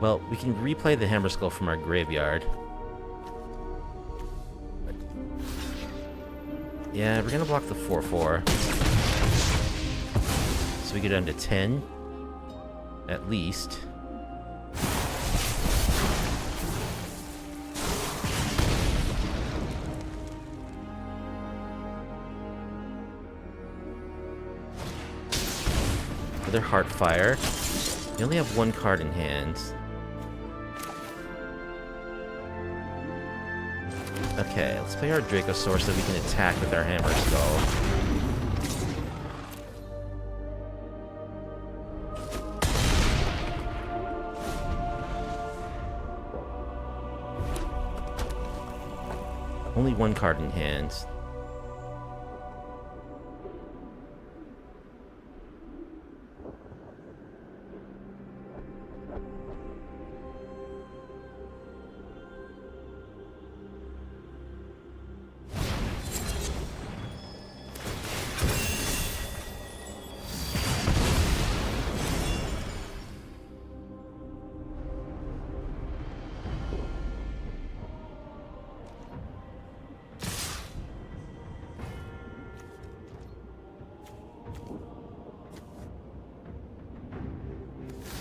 Well, we can replay the Hammerskull from our graveyard. Yeah, we're gonna block the 4/4. So we get down to 10. At least. Another Heartfire. We only have one card in hand. Okay, let's play our Dracosaur so we can attack with our Hammerskull. Only one card in hand.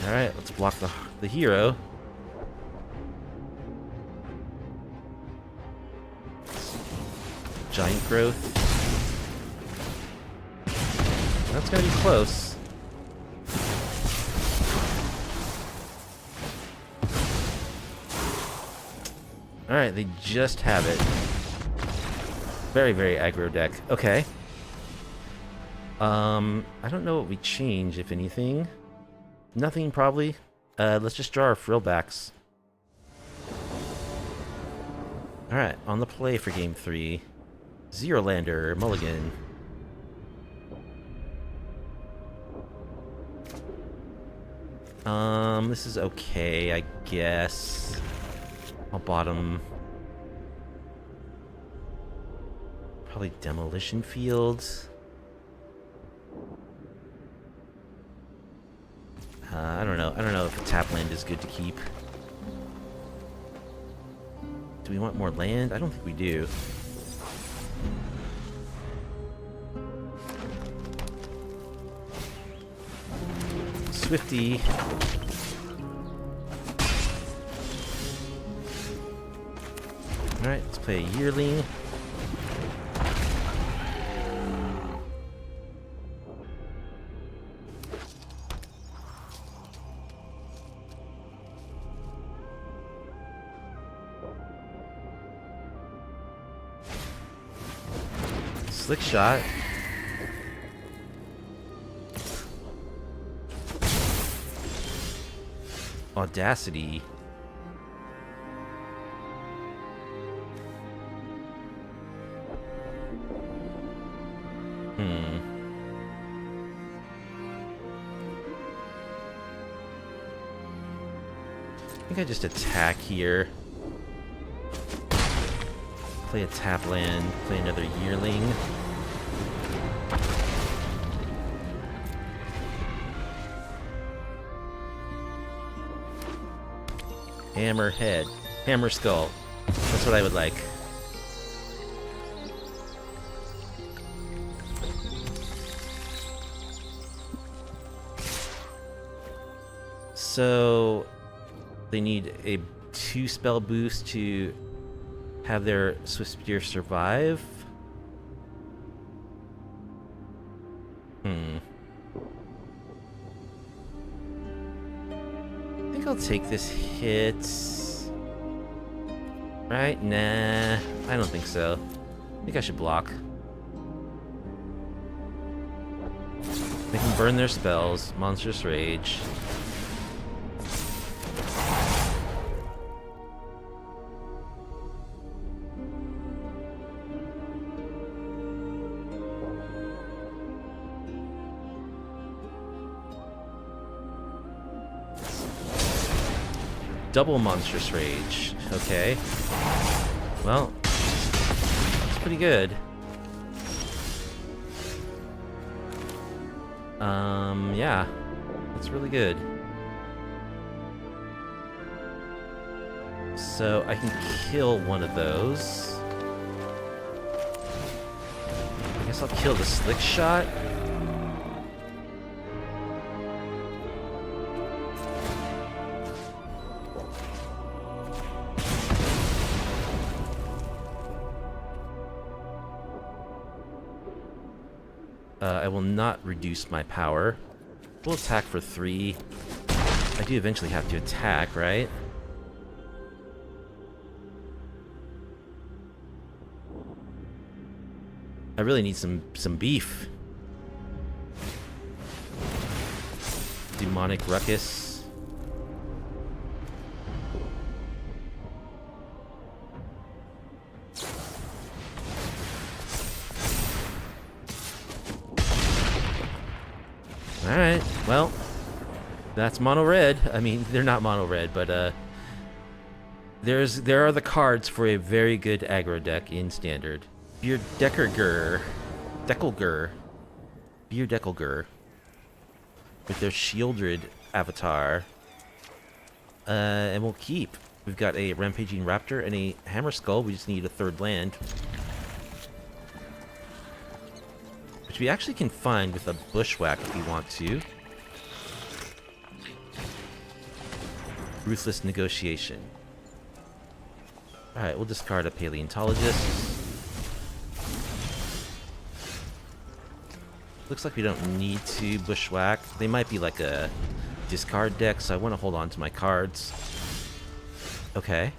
Alright, let's block the hero. Giant growth. That's gonna be close. Alright, they just have it. Very, very aggro deck. Okay. I don't know what we change, if anything. Nothing, probably. Let's just draw our frillbacks. Alright, on the play for game 3. Zerolander, Mulligan. This is okay, I guess. I'll bottom. Probably Demolition Fields. I don't know. I don't know if a tap land is good to keep. Do we want more land? I don't think we do. Swifty. Alright, let's play a Yearling. Slick shot. Audacity. I think I just attack here. Play a tap land, play another yearling. Hammerhead. Hammerskull. That's what I would like. So they need a 2 spell boost to have their Swift Spear survive. I think I'll take this hit. Right? Nah, I don't think so. I think I should block. They can burn their spells. Monstrous Rage. Double Monstrous Rage. Okay. Well, it's pretty good. Yeah. It's really good. So, I can kill one of those. I guess I'll kill the Slick Shot. I will not reduce my power. We'll attack for 3. I do eventually have to attack, right? I really need some beef. Demonic Ruckus. Alright, well, that's mono red. I mean, they're not mono red, but there are the cards for a very good aggro deck in standard. Beer Deckelgur with their Shieldred avatar. And we'll keep. We've got a Rampaging Raptor and a Hammerskull. We just need a 3rd land. Which we actually can find with a Bushwhack if we want to. Ruthless Negotiation. Alright, we'll discard a Paleontologist. Looks like we don't need to Bushwhack. They might be like a discard deck, so I want to hold on to my cards. Okay.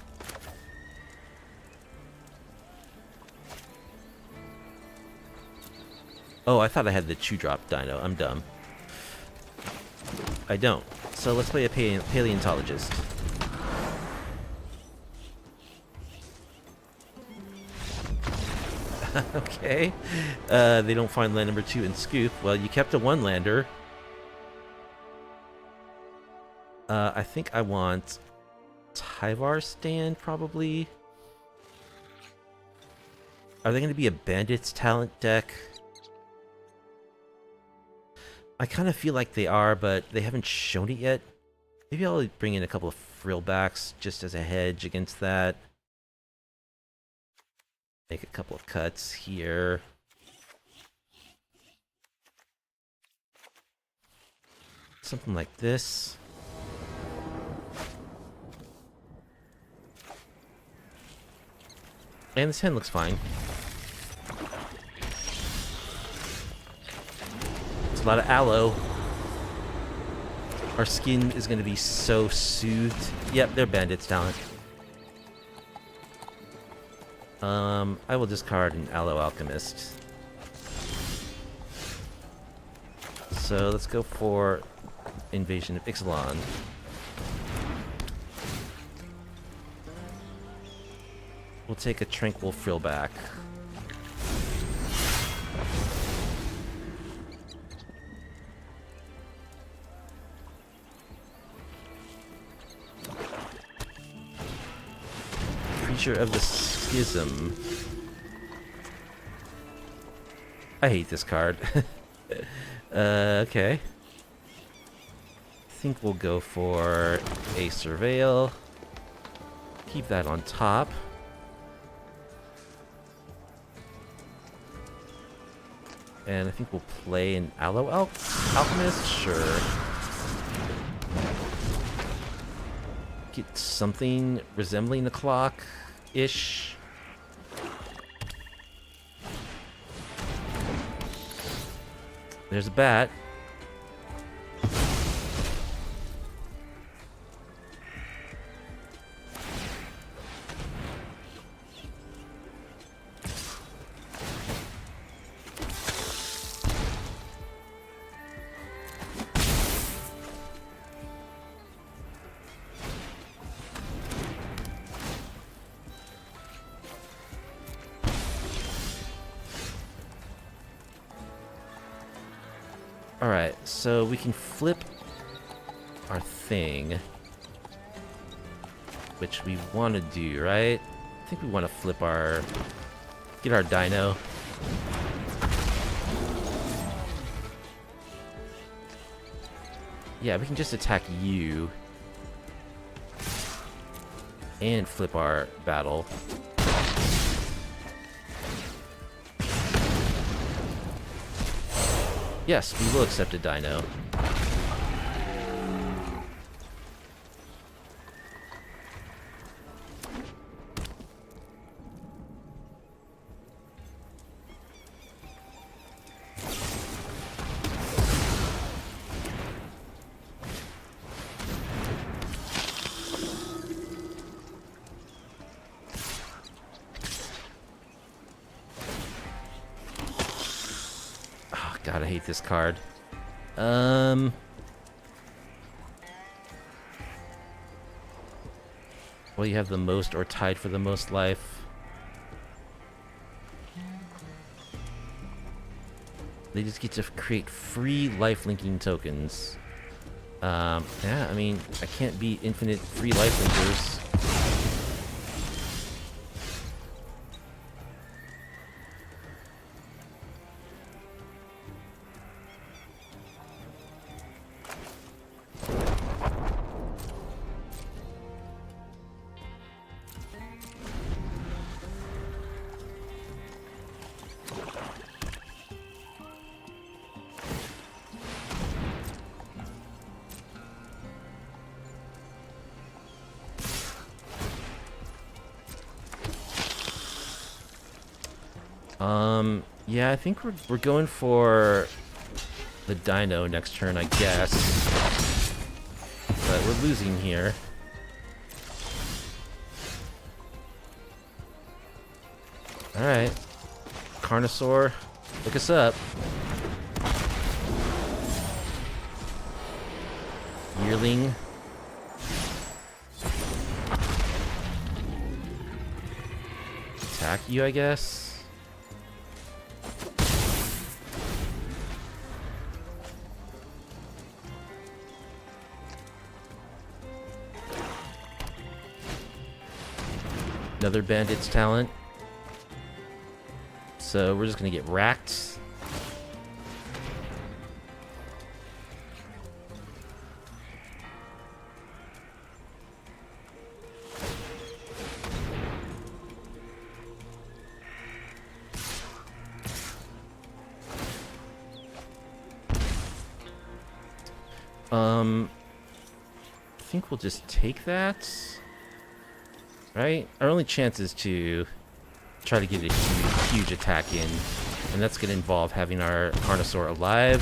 Oh, I thought I had the 2-drop dino. I'm dumb. I don't. So let's play a Paleontologist. Okay. They don't find land number 2 in Scoop. Well, you kept a 1-lander. I think I want Tyvar Stand, probably. Are they going to be a Bandits talent deck? I kind of feel like they are, but they haven't shown it yet. Maybe I'll bring in a couple of Frillbacks just as a hedge against that. Make a couple of cuts here. Something like this. And this hand looks fine. A lot of aloe. Our skin is going to be so soothed. Yep, they're Bandits talent. I will discard an Aloe Alchemist. So let's go for Invasion of Ixalan. We'll take a Tranquil Frillback. Teacher of the Schism. I hate this card. Okay. I think we'll go for a Surveil. Keep that on top. And I think we'll play an Aloe Alchemist? Sure. Get something resembling the clock-ish. There's a bat. Alright, so we can flip our thing, which we want to do, right? I think we want to flip our... get our dino. Yeah, we can just attack you. And flip our battle. Yes, we will accept a dino. God, I hate this card. Well, you have the most or tied for the most life. They just get to create free life linking tokens. Yeah, I mean, I can't beat infinite free life linkers. Yeah, I think we're going for the dino next turn, I guess. But we're losing here. Alright. Carnosaur, look us up. Yearling. Attack you, I guess. Another bandit's talent. So we're just gonna get racked. I think we'll just take that. Right? Our only chance is to try to get a huge attack in, and that's going to involve having our Carnosaur alive.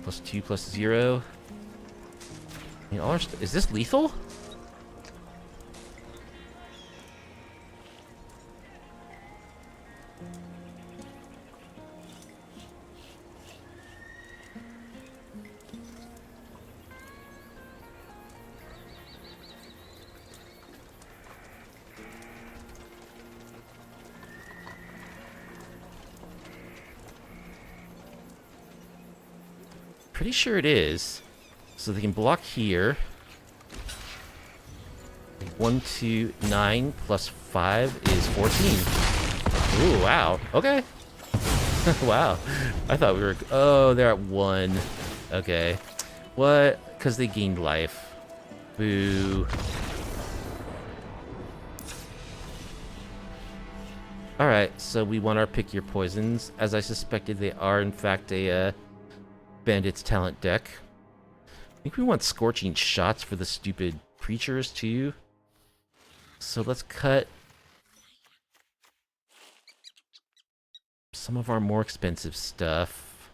+2 +0. I mean, is this lethal? Pretty sure it is. So they can block here. 1, 2, 9 plus 5 is 14. Ooh, wow. Okay. Wow. I thought we were... Oh, they're at 1. Okay. What? Because they gained life. Boo. Alright, so we want our pick your poisons. As I suspected, they are, in fact, a bandit's talent deck. I think we want scorching shots for the stupid creatures, too. So let's cut some of our more expensive stuff.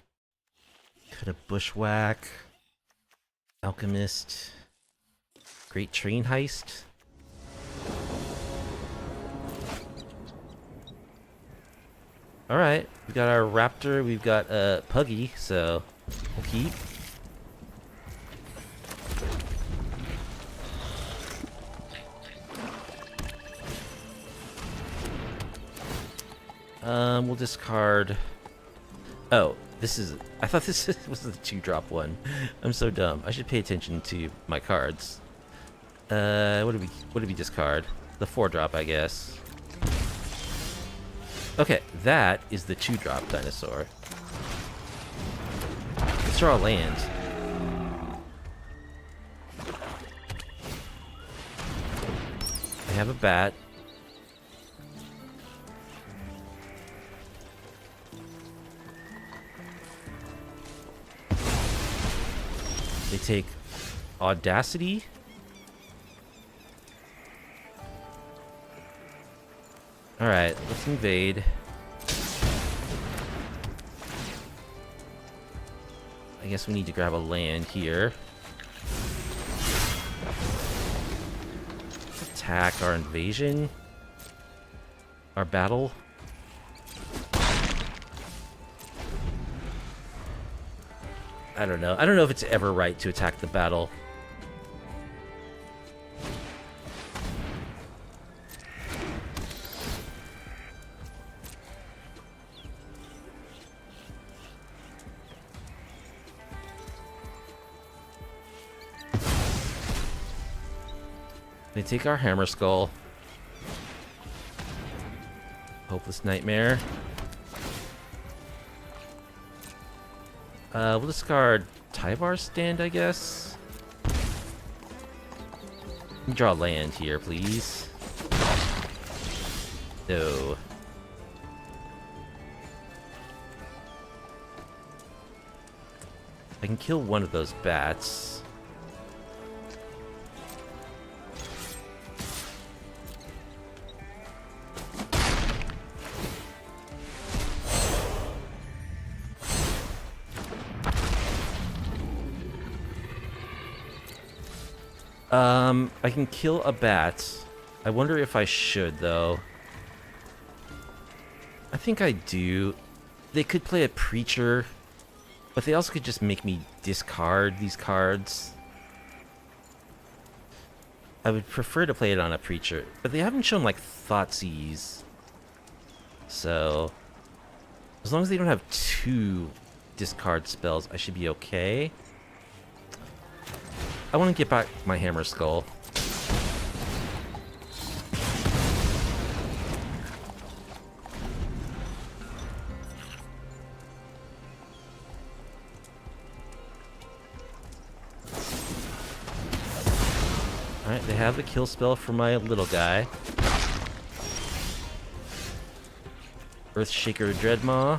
Cut a bushwhack. Alchemist. Great train heist. Alright, we got our raptor, we've got Puggy, so we'll keep. We'll discard... Oh, this is... I thought this was the 2-drop one. I'm so dumb. I should pay attention to my cards. What did we discard? The 4-drop, I guess. Okay, that is the 2-drop dinosaur. Let's draw a land. I have a bat. They take Audacity. Alright, let's invade. I guess we need to grab a land here. Attack our invasion. Our battle. I don't know. I don't know if it's ever right to attack the battle. They take our Hammerskull. Hopeless Nightmare. We'll discard Tyvar's Stand, I guess. Draw land here, please. No. I can kill one of those bats. I can kill a bat. I wonder if I should, though. I think I do. They could play a Preacher, but they also could just make me discard these cards. I would prefer to play it on a Preacher, but they haven't shown, like, Thoughtseize. So, as long as they don't have 2 discard spells, I should be okay. I want to get back my Hammerskull. Alright, they have the kill spell for my little guy. Earthshaker Dreadmaw.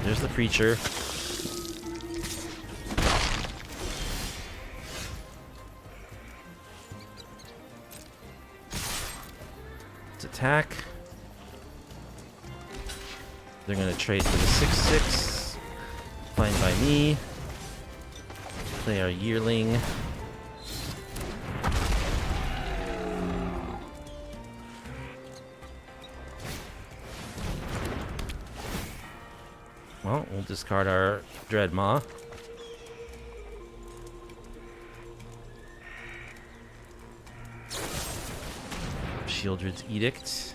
There's the Preacher. Let's attack. They're gonna trade for the 6/6. Fine by me. Play our Yearling. Well, we'll discard our Dreadmaw. Shieldred's Edict.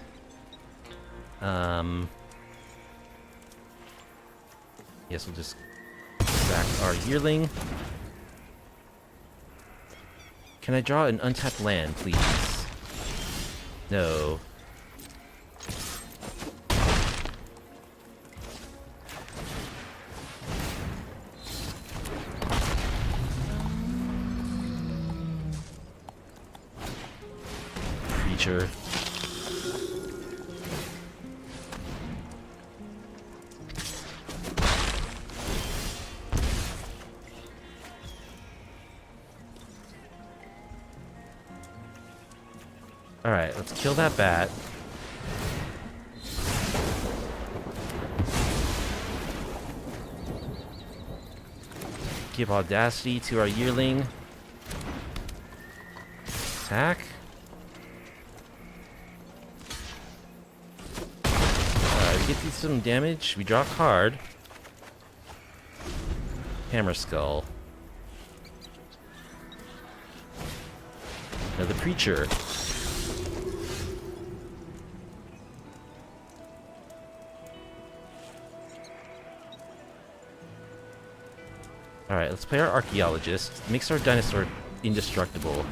Guess we'll just sack our Yearling. Can I draw an untapped land, please? No. Creature. Alright, let's kill that bat. Give Audacity to our Yearling. Attack. We get through some damage. We draw a card. Hammerskull. Another creature. Alright, let's play our Archaeologist. Makes our dinosaur indestructible.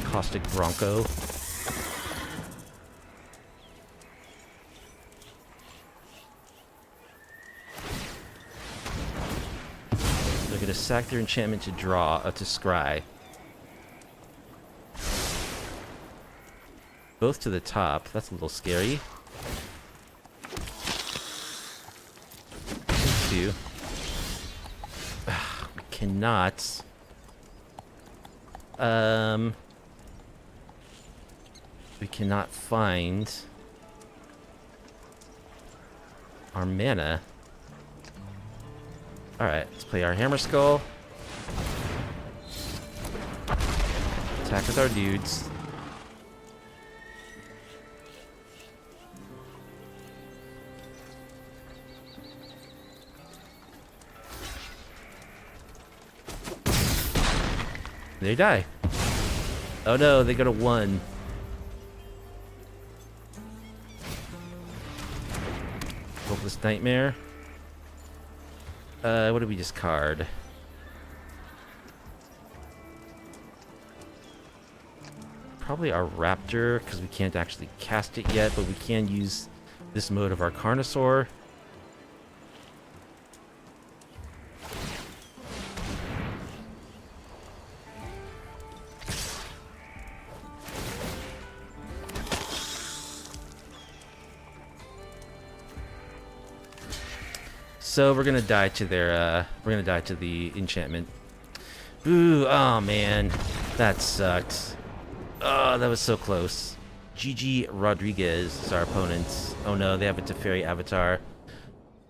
Caustic Bronco. They're gonna sack their enchantment to draw, to scry. Both to the top. That's a little scary. Two. We cannot. We cannot find our mana. Alright, let's play our Hammerskull. Attack with our dudes. They die. Oh no, they go to 1. Hopeless Nightmare. What did we discard? Probably our Raptor, because we can't actually cast it yet, but we can use this mode of our Carnosaur. So we're gonna die to their, we're gonna die to the enchantment. Ooh, oh man, that sucked. Oh, that was so close. GG Rodriguez is our opponent. Oh no, they have a Teferi avatar.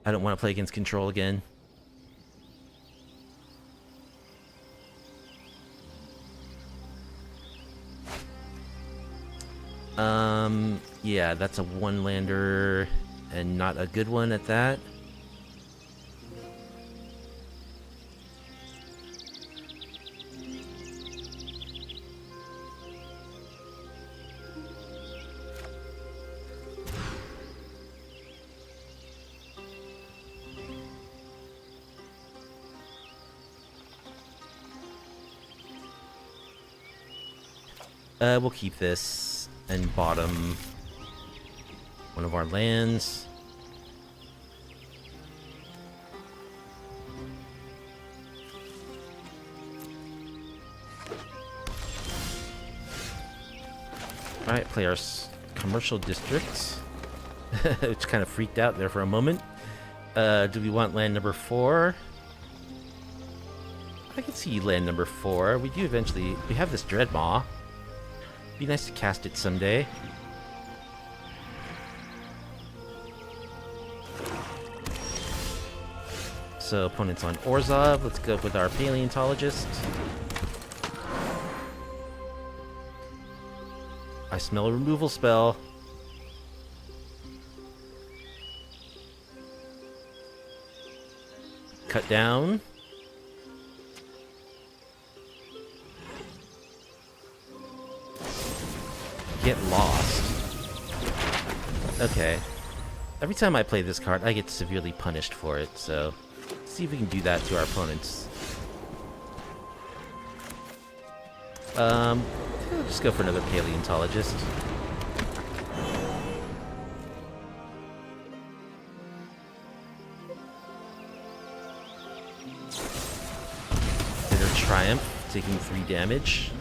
I don't want to play against Control again. Yeah, that's a one-lander, and not a good one at that. We'll keep this and bottom one of our lands. Alright, play our commercial district. Which kind of freaked out there for a moment. Do we want land number 4? I can see land number 4. We do eventually. We have this Dreadmaw. Be nice to cast it someday. So opponent's on Orzhov. Let's go with our Paleontologist. I smell a removal spell. cut down. Get lost. Okay. Every time I play this card, I get severely punished for it, so let's see if we can do that to our opponents. I'll just go for another Paleontologist. Bitter Triumph, taking 3 damage.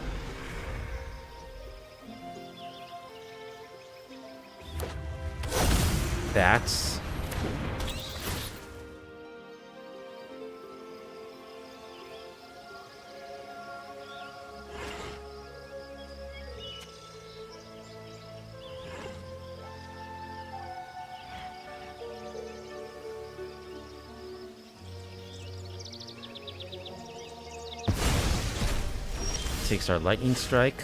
Bats. Takes our lightning strike.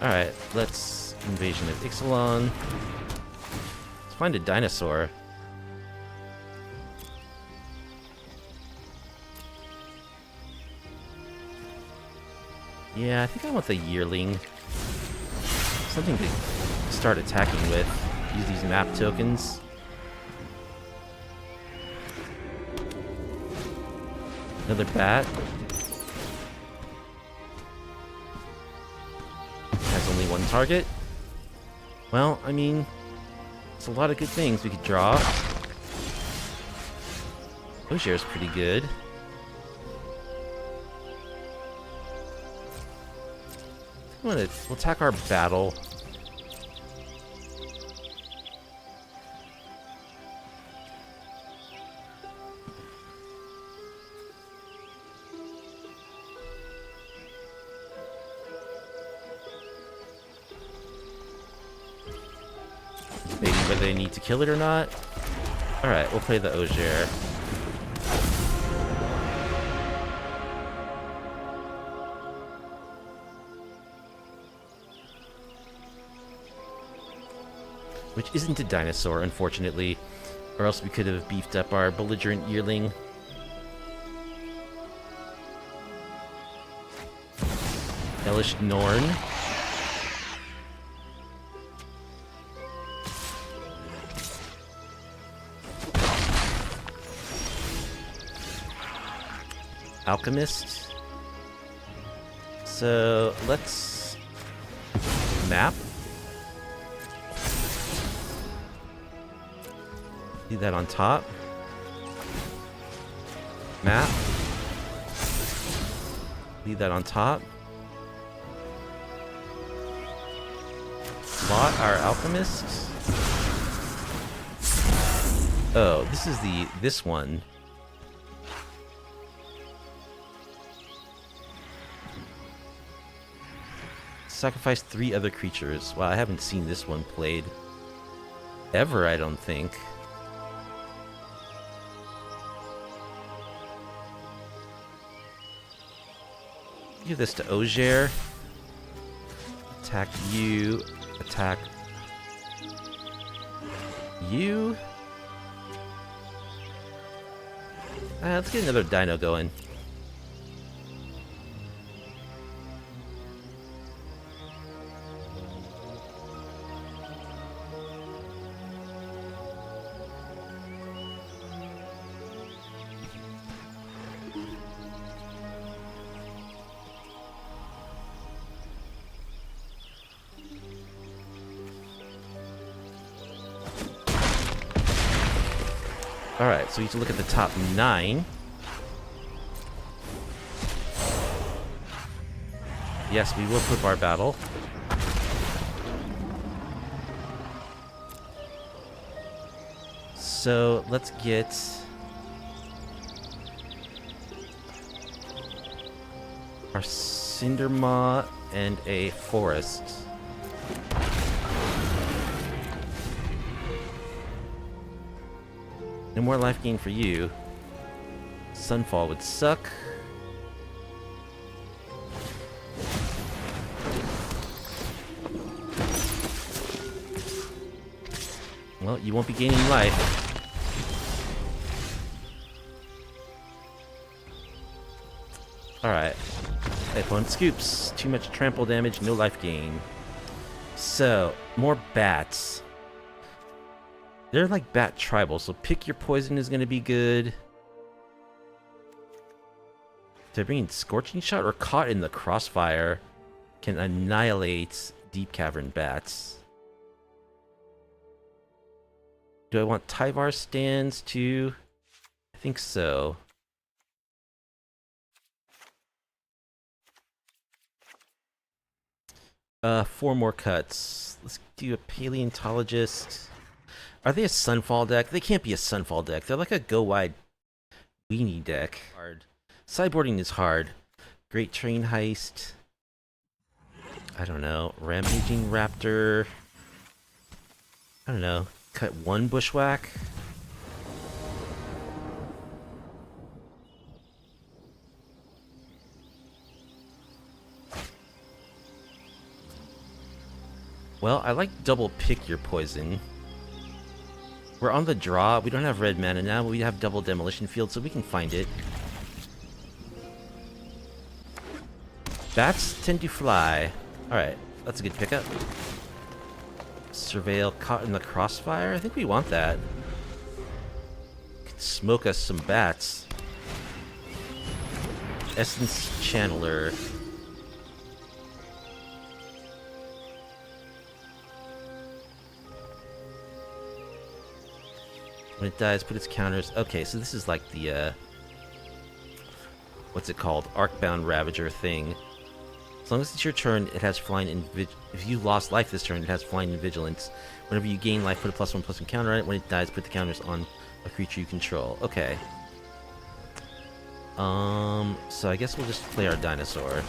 Alright, let's invasion of Ixalan. Let's find a dinosaur. Yeah, I think I want the yearling. Something to start attacking with. Use these map tokens. Another bat. Has only 1 target. Well, I mean, it's a lot of good things we could draw. Ogiera's pretty good. We'll attack our battle. Debating whether they need to kill it or not. Alright, we'll play the Ogier. Which isn't a dinosaur, unfortunately, or else we could have beefed up our Belligerent Yearling. Hellish Norn. Alchemist. So let's map. Leave that on top. Map. Leave that on top. Slot our alchemist. Oh, this is this one. Sacrifice 3 other creatures. Wow, I haven't seen this one played ever, I don't think. Give this to Ogier. Attack you. Attack you. Let's get another dino going. Alright, so we need to look at the top 9. Yes, we will equip our battle. So, let's get our Cindermaw and a forest. No more life gain for you. Sunfall would suck. Well, you won't be gaining life. Alright. Opponent scoops. Too much trample damage, no life gain. So, more bats. They're like bat tribal, so pick your poison is going to be good. Did I bring in Scorching Shot or Caught in the Crossfire? Can annihilate deep cavern bats. Do I want Tyvar stands too? I think so. Four more cuts. Let's do a Paleontologist. Are they a Sunfall deck? They can't be a Sunfall deck. They're like a go-wide weenie deck. Hard. Sideboarding is hard. Great Train Heist. I don't know. Rampaging Raptor. I don't know. Cut one Bushwhack. Well, I like double pick your poison. We're on the draw. We don't have red mana now, but we have double demolition field, so we can find it. Bats tend to fly. Alright, that's a good pickup. Surveil caught in the crossfire? I think we want that. Could smoke us some bats. Essence Channeler. When it dies, put its counters... Okay, so this is like the, what's it called? Arcbound Ravager thing. As long as it's your turn, it has flying and... If you lost life this turn, it has flying and vigilance. Whenever you gain life, put a +1/+1 counter on it. When it dies, put the counters on a creature you control. Okay. So I guess we'll just play our dinosaur.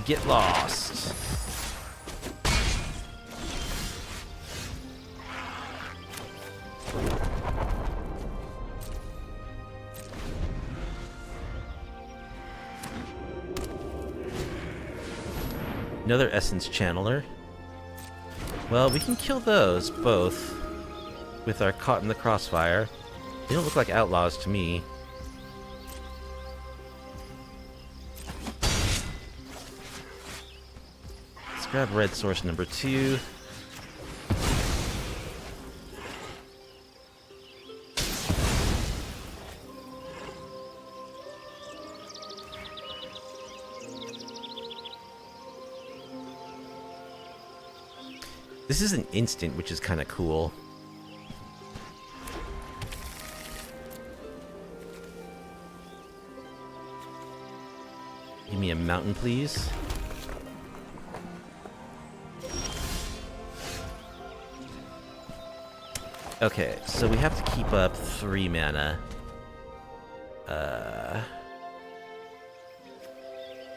Get lost. Another Essence Channeler. Well, we can kill those, both, with our Caught in the Crossfire. They don't look like outlaws to me. Let's grab red source number 2. This is an instant, which is kind of cool. Give me a mountain, please. Okay, so we have to keep up 3 mana.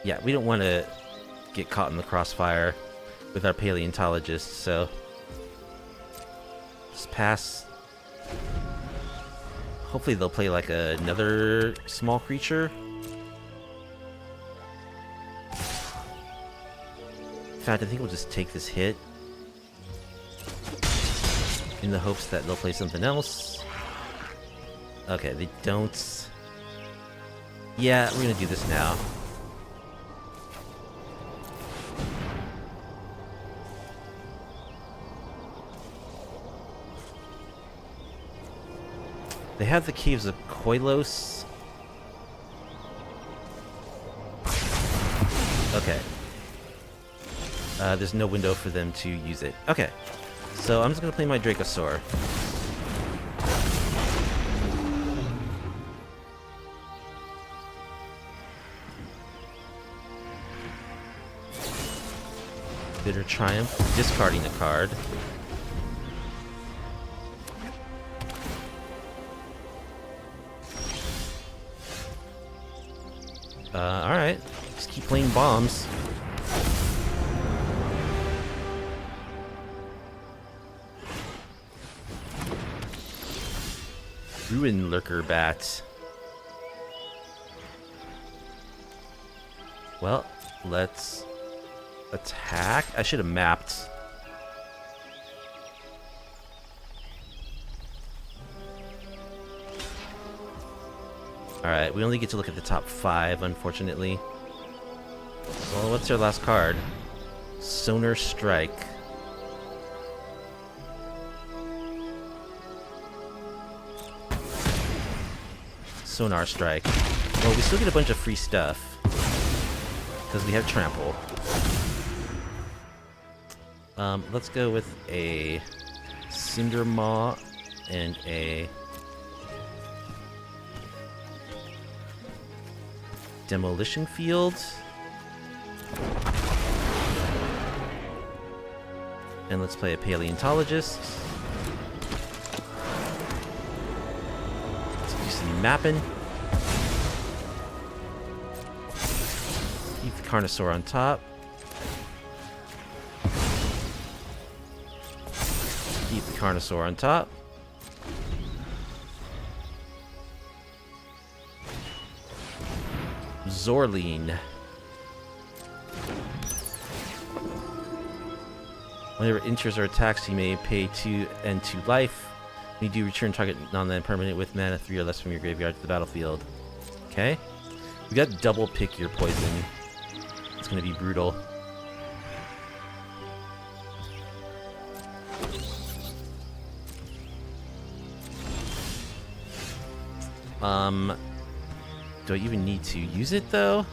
Yeah, we don't want to get caught in the crossfire with our paleontologist, so just pass. Hopefully they'll play like another small creature. In fact, I think we'll just take this hit in the hopes that they'll play something else. Okay, they don't. Yeah, we're gonna do this now. They have the Caves of Koilos. Okay. There's no window for them to use it. Okay. So I'm just gonna play my Dracosaur. Bitter Triumph, discarding a card. Alright. Just keep playing bombs. Ruin Lurker Bat. Well, let's attack. I should have mapped. Alright, we only get to look at the top 5, unfortunately. Well, what's their last card? Sonar Strike. Sonar Strike. Well, we still get a bunch of free stuff. Because we have Trample. Let's go with a Cinder Maw and a Demolition Field. And let's play a Paleontologist. Let's do some mapping. Keep the Carnosaur on top. Keep the Carnosaur on top. Zorline. Whenever it enters or attacks, you may pay 2 and 2 life. When you do, return target non-land permanent with mana 3 or less from your graveyard to the battlefield. Okay. We got double pick your poison. It's gonna be brutal. Do I even need to use it though?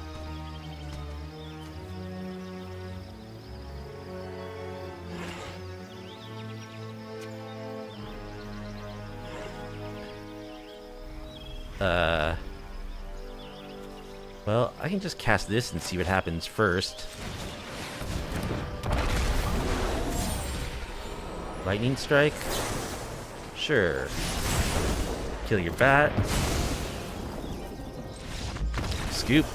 Well, I can just cast this and see what happens first. Lightning Strike? Sure. Kill your bat. Scoop.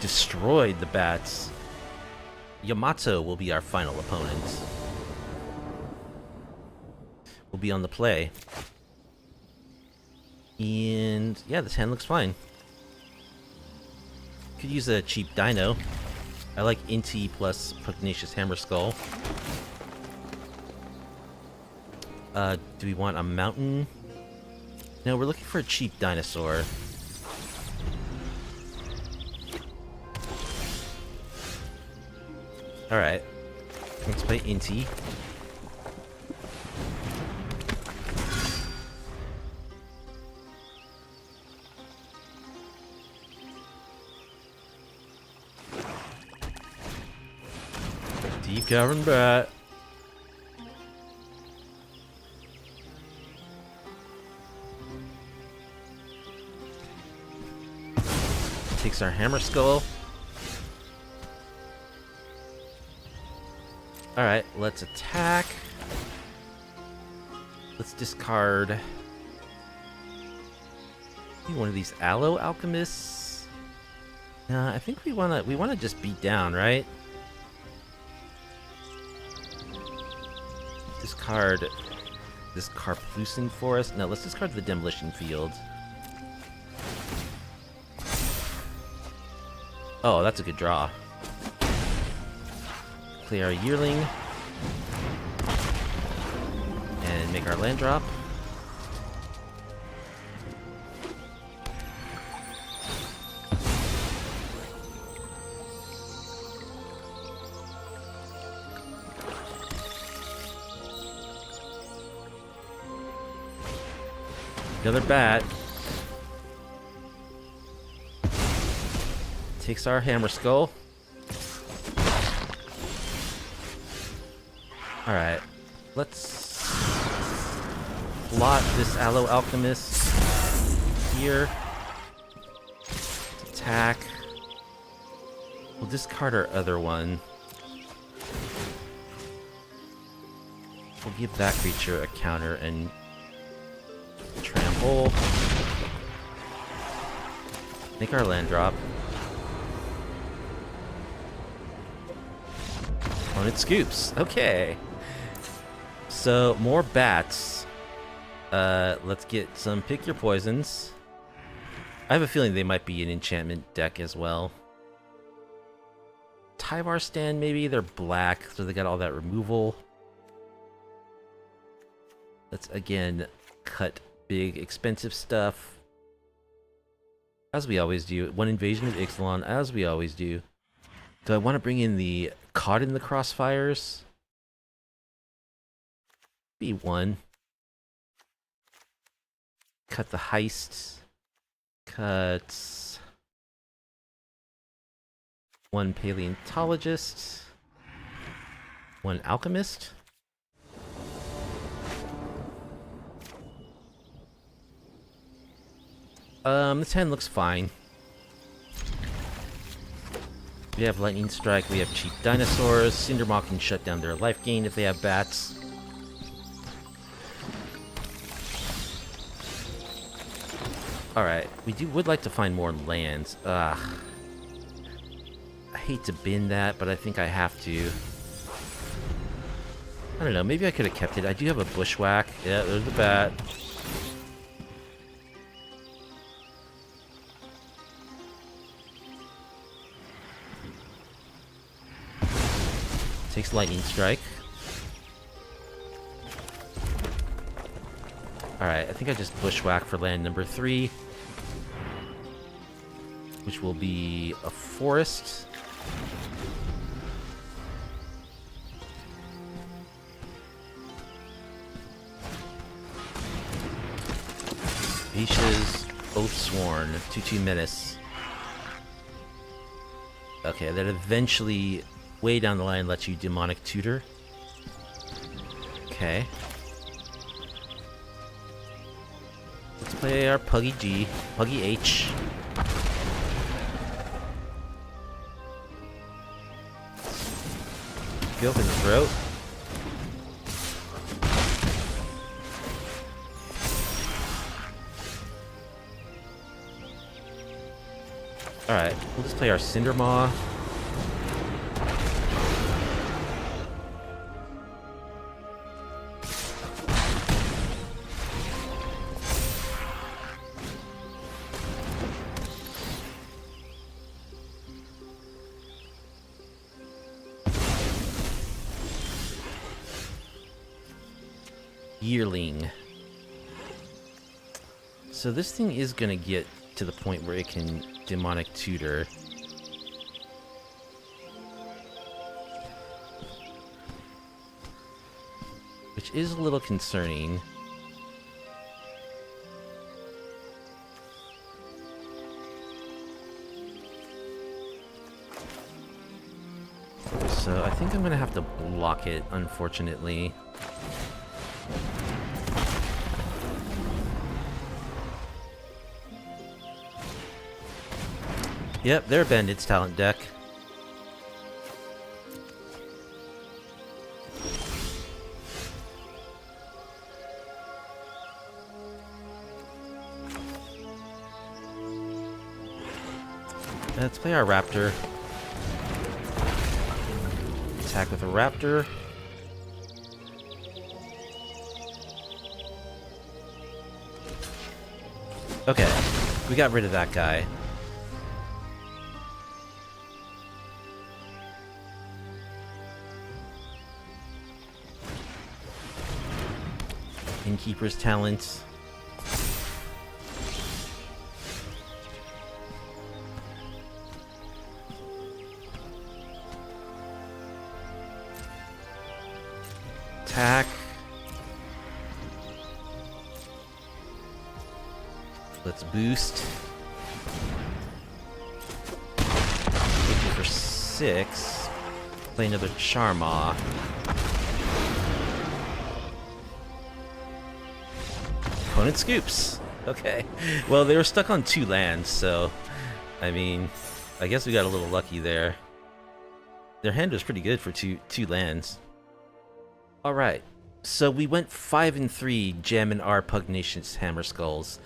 Destroyed the bats. Yamato will be our final opponent. We'll be on the play. And yeah, this hand looks fine. Could use a cheap dino. I like Inti plus Pugnacious Hammerskull. Do we want a mountain? No, we're looking for a cheap dinosaur. Alright. Let's play Inti. Deep Cavern Bat. Takes our Hammerskull. Alright, let's attack. Let's discard one of these Aloe Alchemists. Nah, I think we wanna just beat down, right? Discard this Carplucin Forest. No, let's discard the Demolition Field. Oh, that's a good draw. Play our Yearling. And make our land drop. Another bat. Takes our Hammerskull. Alright. Let's plot this Aloe Alchemist here. Attack. We'll discard our other one. We'll give that creature a counter and trample. Make our land drop. On it scoops. Okay. So, more bats. Let's get some pick your poisons. I have a feeling they might be an enchantment deck as well. Tyvar stand, maybe. They're black, so they got all that removal. Let's, again, cut big, expensive stuff. As we always do. 1 invasion of Ixalan, as we always do. Do I want to bring in the Caught in the Crossfires? B1. Cut the Heist. Cut 1 Paleontologist. 1 Alchemist. This hand looks fine. We have Lightning Strike, we have cheap dinosaurs. Cindermaw can shut down their life gain if they have bats. Alright, would like to find more lands. I hate to bin that, but I think I have to. I don't know, maybe I could have kept it. I do have a Bushwhack. Yeah, there's the bat. Takes Lightning Strike. Alright, I think I just Bushwhack for land number 3. Which will be a forest. Beaches, Oathsworn, 2/2 Menace. Okay, that eventually, way down the line, lets you Demonic Tutor. Okay. Let's play our Puggy G, Puggy H. Go for the throat. Alright, we'll just play our Cindermaw. Yearling. So this thing is gonna get to the point where it can Demonic Tutor. Which is a little concerning. So I think I'm gonna have to block it, unfortunately. Yep, they're Bandit's talent deck. Let's play our Raptor. Attack with a Raptor. Okay, we got rid of that guy. Innkeeper's talent. Attack. Let's boost. 50 for 6. Play another Charmaw. Opponent scoops. Okay. Well, they were stuck on 2 lands, so I mean, I guess we got a little lucky there. Their hand was pretty good for two lands. All right. So we went 5-3 jamming our Pugnacious Hammerskulls.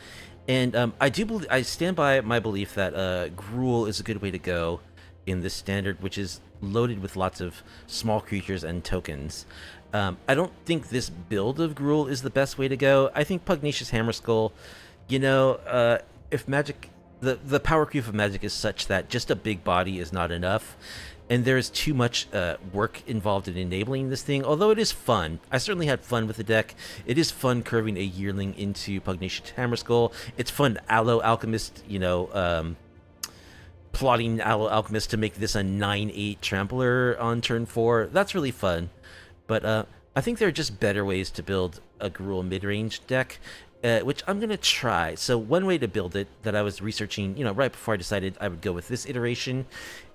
And I stand by my belief that Gruul is a good way to go in this standard, which is loaded with lots of small creatures and tokens. I don't think this build of Gruul is the best way to go. I think Pugnacious Hammerskull, you know, if Magic the power creep of Magic is such that just a big body is not enough, and there's too much work involved in enabling this thing. Although it is fun, I certainly had fun with the deck. It is fun curving a Yearling into Pugnacious Hammerskull. It's fun Aloe Alchemist, plotting Aloe Alchemist to make this a 9/8 trampler on turn 4. That's really fun. But I think there are just better ways to build a Gruul midrange deck, which I'm going to try. So one way to build it that I was researching, right before I decided I would go with this iteration,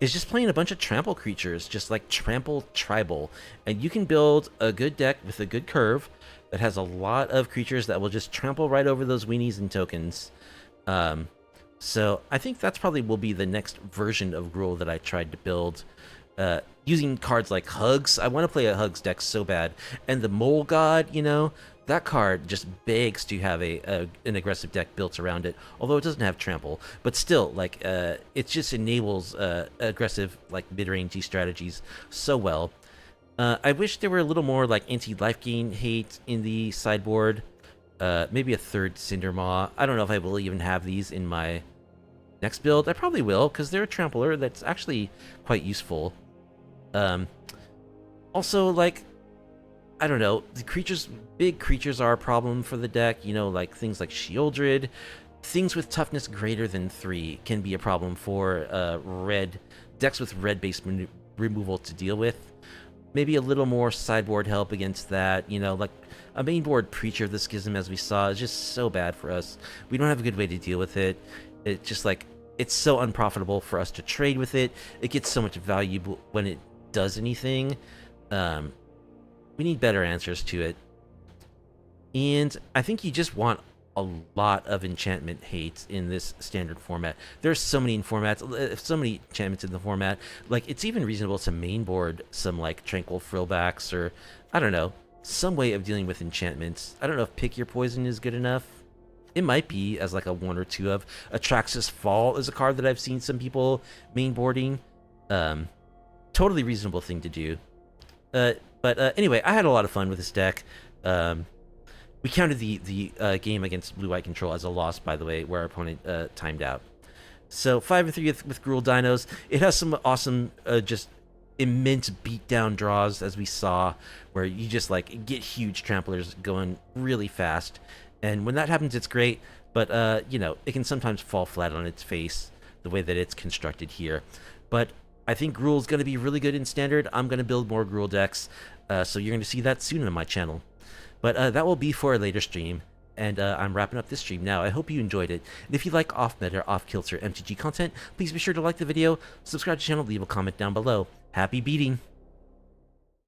is just playing a bunch of trample creatures, just like trample tribal. And you can build a good deck with a good curve that has a lot of creatures that will just trample right over those weenies and tokens. So I think that's probably will be the next version of Gruul that I tried to build. Using cards like Hugs. I want to play a Hugs deck so bad. And the Mole God, that card just begs to have an aggressive deck built around it, although it doesn't have trample. But still, it just enables aggressive, mid-rangey strategies so well. I wish there were a little more, anti-life gain hate in the sideboard. Maybe a third Cindermaw. I don't know if I will even have these in my next build. I probably will, because they're a trampler that's actually quite useful. Also, I don't know, big creatures are a problem for the deck, things like Shieldred. Things with toughness greater than 3 can be a problem for decks with red-based removal to deal with. Maybe a little more sideboard help against that, a mainboard Preacher of the Schism, as we saw, is just so bad for us. We don't have a good way to deal with it. It's just it's so unprofitable for us to trade with it. It gets so much value when it does anything. We need better answers to it. And I think you just want a lot of enchantment hate in this standard format. There's so many formats, so many enchantments in the format. It's even reasonable to mainboard some Tranquil Frillbacks, or I don't know, some way of dealing with enchantments. I don't know if Pick Your Poison is good enough. It might be as a 1 or 2 of. Atraxas Fall is a card that I've seen some people mainboarding. Totally reasonable thing to do. But anyway, I had a lot of fun with this deck. We counted the game against Blue-White Control as a loss, by the way, where our opponent timed out. So 5-3 with Gruul Dinos. It has some awesome, just immense beatdown draws, as we saw, where you just get huge tramplers going really fast. And when that happens, it's great. But it can sometimes fall flat on its face the way that it's constructed here. But I think Gruul's going to be really good in Standard. I'm going to build more Gruul decks, so you're going to see that soon on my channel. But that will be for a later stream, and I'm wrapping up this stream now. I hope you enjoyed it. And if you like off-meta, off-kilter MTG content, please be sure to like the video, subscribe to the channel, leave a comment down below. Happy beating!